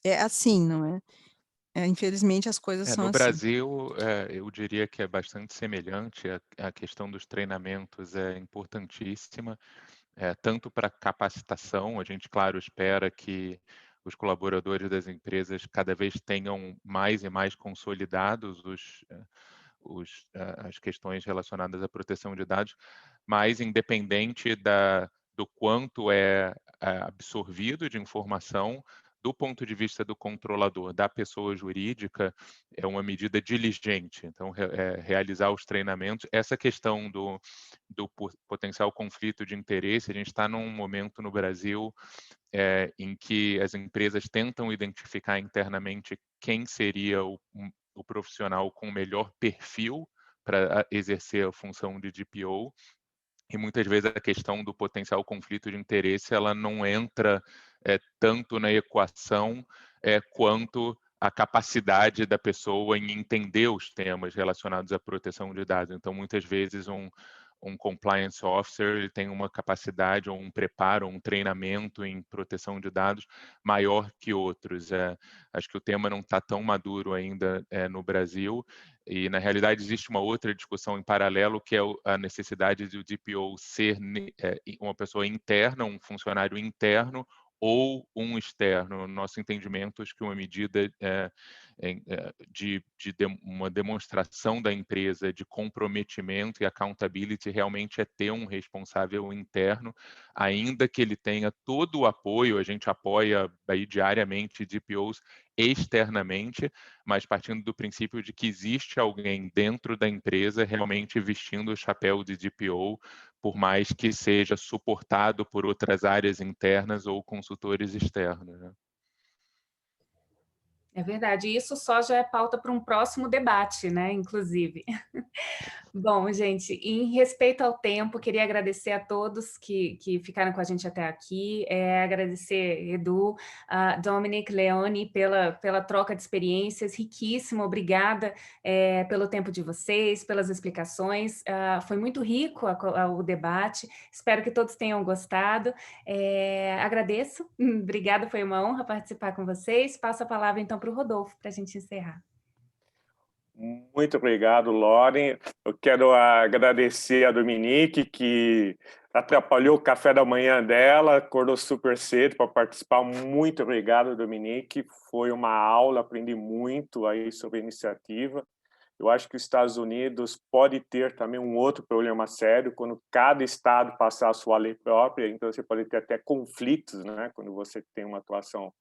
Speaker 6: É assim, não é? Infelizmente, as coisas são
Speaker 3: No
Speaker 6: assim.
Speaker 3: Brasil, eu diria que é bastante semelhante, a questão dos treinamentos é importantíssima, tanto para capacitação, a gente, claro, espera que os colaboradores das empresas cada vez tenham mais e mais consolidados as questões relacionadas à proteção de dados, mas independente do quanto é absorvido de informação, do ponto de vista do controlador, da pessoa jurídica, é uma medida diligente. Então, realizar os treinamentos. Essa questão do potencial conflito de interesse, a gente está num momento no Brasil em que as empresas tentam identificar internamente quem seria o profissional com o melhor perfil para exercer a função de DPO, e muitas vezes a questão do potencial conflito de interesse ela não entra tanto na equação quanto a capacidade da pessoa em entender os temas relacionados à proteção de dados. Então, muitas vezes um compliance officer ele tem uma capacidade ou um preparo, um treinamento em proteção de dados maior que outros. Acho que o tema não está tão maduro ainda no Brasil e, na realidade, existe uma outra discussão em paralelo que é a necessidade do DPO ser uma pessoa interna, um funcionário interno ou um externo. No nosso entendimento, acho que uma medida de uma demonstração da empresa de comprometimento e accountability realmente é ter um responsável interno, ainda que ele tenha todo o apoio, a gente apoia aí diariamente DPOs externamente, mas partindo do princípio de que existe alguém dentro da empresa realmente vestindo o chapéu de DPO, por mais que seja suportado por outras áreas internas ou consultores externos, né?
Speaker 5: É verdade, e isso só já é pauta para um próximo debate, né, inclusive. Bom, gente, em respeito ao tempo, queria agradecer a todos que ficaram com a gente até aqui, agradecer Edu, Dominic, Leone, pela troca de experiências, riquíssimo, obrigada pelo tempo de vocês, pelas explicações, foi muito rico o debate, espero que todos tenham gostado, agradeço, obrigada, foi uma honra participar com vocês, passo a palavra então para o Rodolfo, para a gente encerrar.
Speaker 4: Muito obrigado, Lauren. Eu quero agradecer a Dominique, que atrapalhou o café da manhã dela, acordou super cedo para participar. Muito obrigado, Dominique. Foi uma aula, aprendi muito aí sobre a iniciativa. Eu acho que os Estados Unidos pode ter também um outro problema sério, quando cada estado passar a sua lei própria, então você pode ter até conflitos, né, quando você tem uma atuação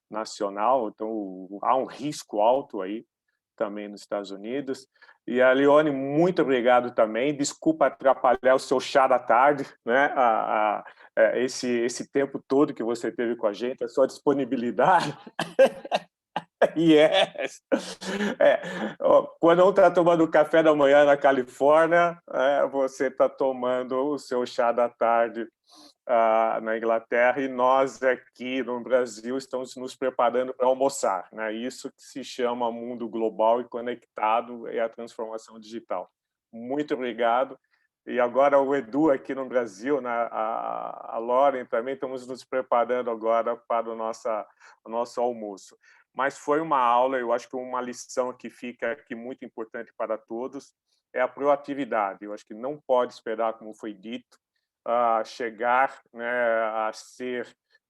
Speaker 4: nacional, então há um risco alto aí também nos Estados Unidos. E a Leone, muito obrigado também. Desculpa atrapalhar o seu chá da tarde, né? Esse tempo todo que você teve com a gente, a sua disponibilidade. Yes! Quando um está tomando café da manhã na Califórnia, você está tomando o seu chá da tarde na Inglaterra, e nós aqui no Brasil estamos nos preparando para almoçar, né? Isso que se chama mundo global e conectado, é a transformação digital. Muito obrigado. E agora o Edu aqui no Brasil, né? A Lauren também, estamos nos preparando agora para o nosso almoço. Mas foi uma aula, eu acho que uma lição que fica aqui muito importante para todos é a proatividade. Eu acho que não pode esperar, como foi dito, chegar, né, a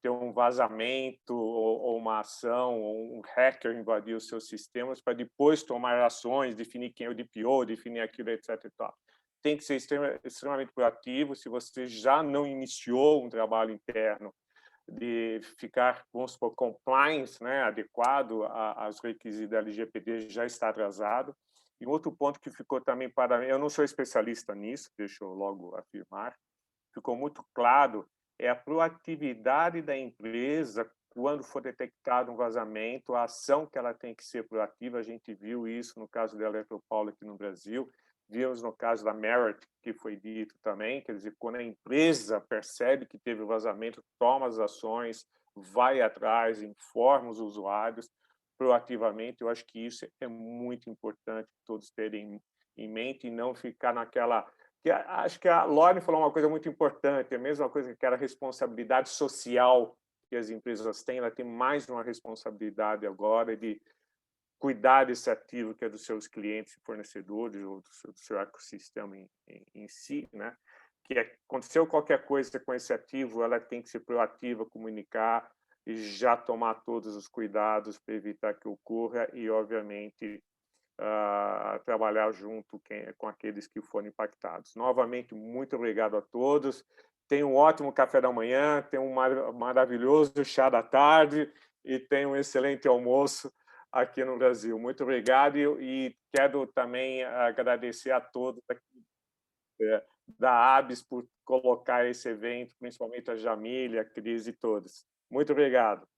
Speaker 4: ter um vazamento ou uma ação, ou um hacker invadir os seus sistemas para depois tomar ações, definir quem é o DPO, definir aquilo, etc. E tal. Tem que ser extremamente proativo. Se você já não iniciou um trabalho interno de ficar, vamos supor, compliance, né, adequado aos requisitos da LGPD, já está atrasado. E outro ponto que ficou também para mim, eu não sou especialista nisso, deixa eu logo afirmar, ficou muito claro, é a proatividade da empresa quando for detectado um vazamento, a ação que ela tem que ser proativa. A gente viu isso no caso da Eletropaulo aqui no Brasil, vimos no caso da Merit, que foi dito também, quer dizer, quando a empresa percebe que teve vazamento, toma as ações, vai atrás, informa os usuários proativamente. Eu acho que isso é muito importante todos terem em mente e não ficar naquela... Acho que a Lauren falou uma coisa muito importante, é a mesma coisa que aquela responsabilidade social que as empresas têm, ela tem mais uma responsabilidade agora de cuidar desse ativo que é dos seus clientes e fornecedores ou do seu ecossistema em si, né? Que aconteceu qualquer coisa com esse ativo, ela tem que ser proativa, comunicar e já tomar todos os cuidados para evitar que ocorra e, obviamente, trabalhar junto com aqueles que foram impactados. Novamente, muito obrigado a todos. Tenham um ótimo café da manhã, tenham um maravilhoso chá da tarde e tenham um excelente almoço aqui no Brasil. Muito obrigado e quero também agradecer a todos aqui, da ABS por colocar esse evento, principalmente a Jamília, a Cris e todos. Muito obrigado.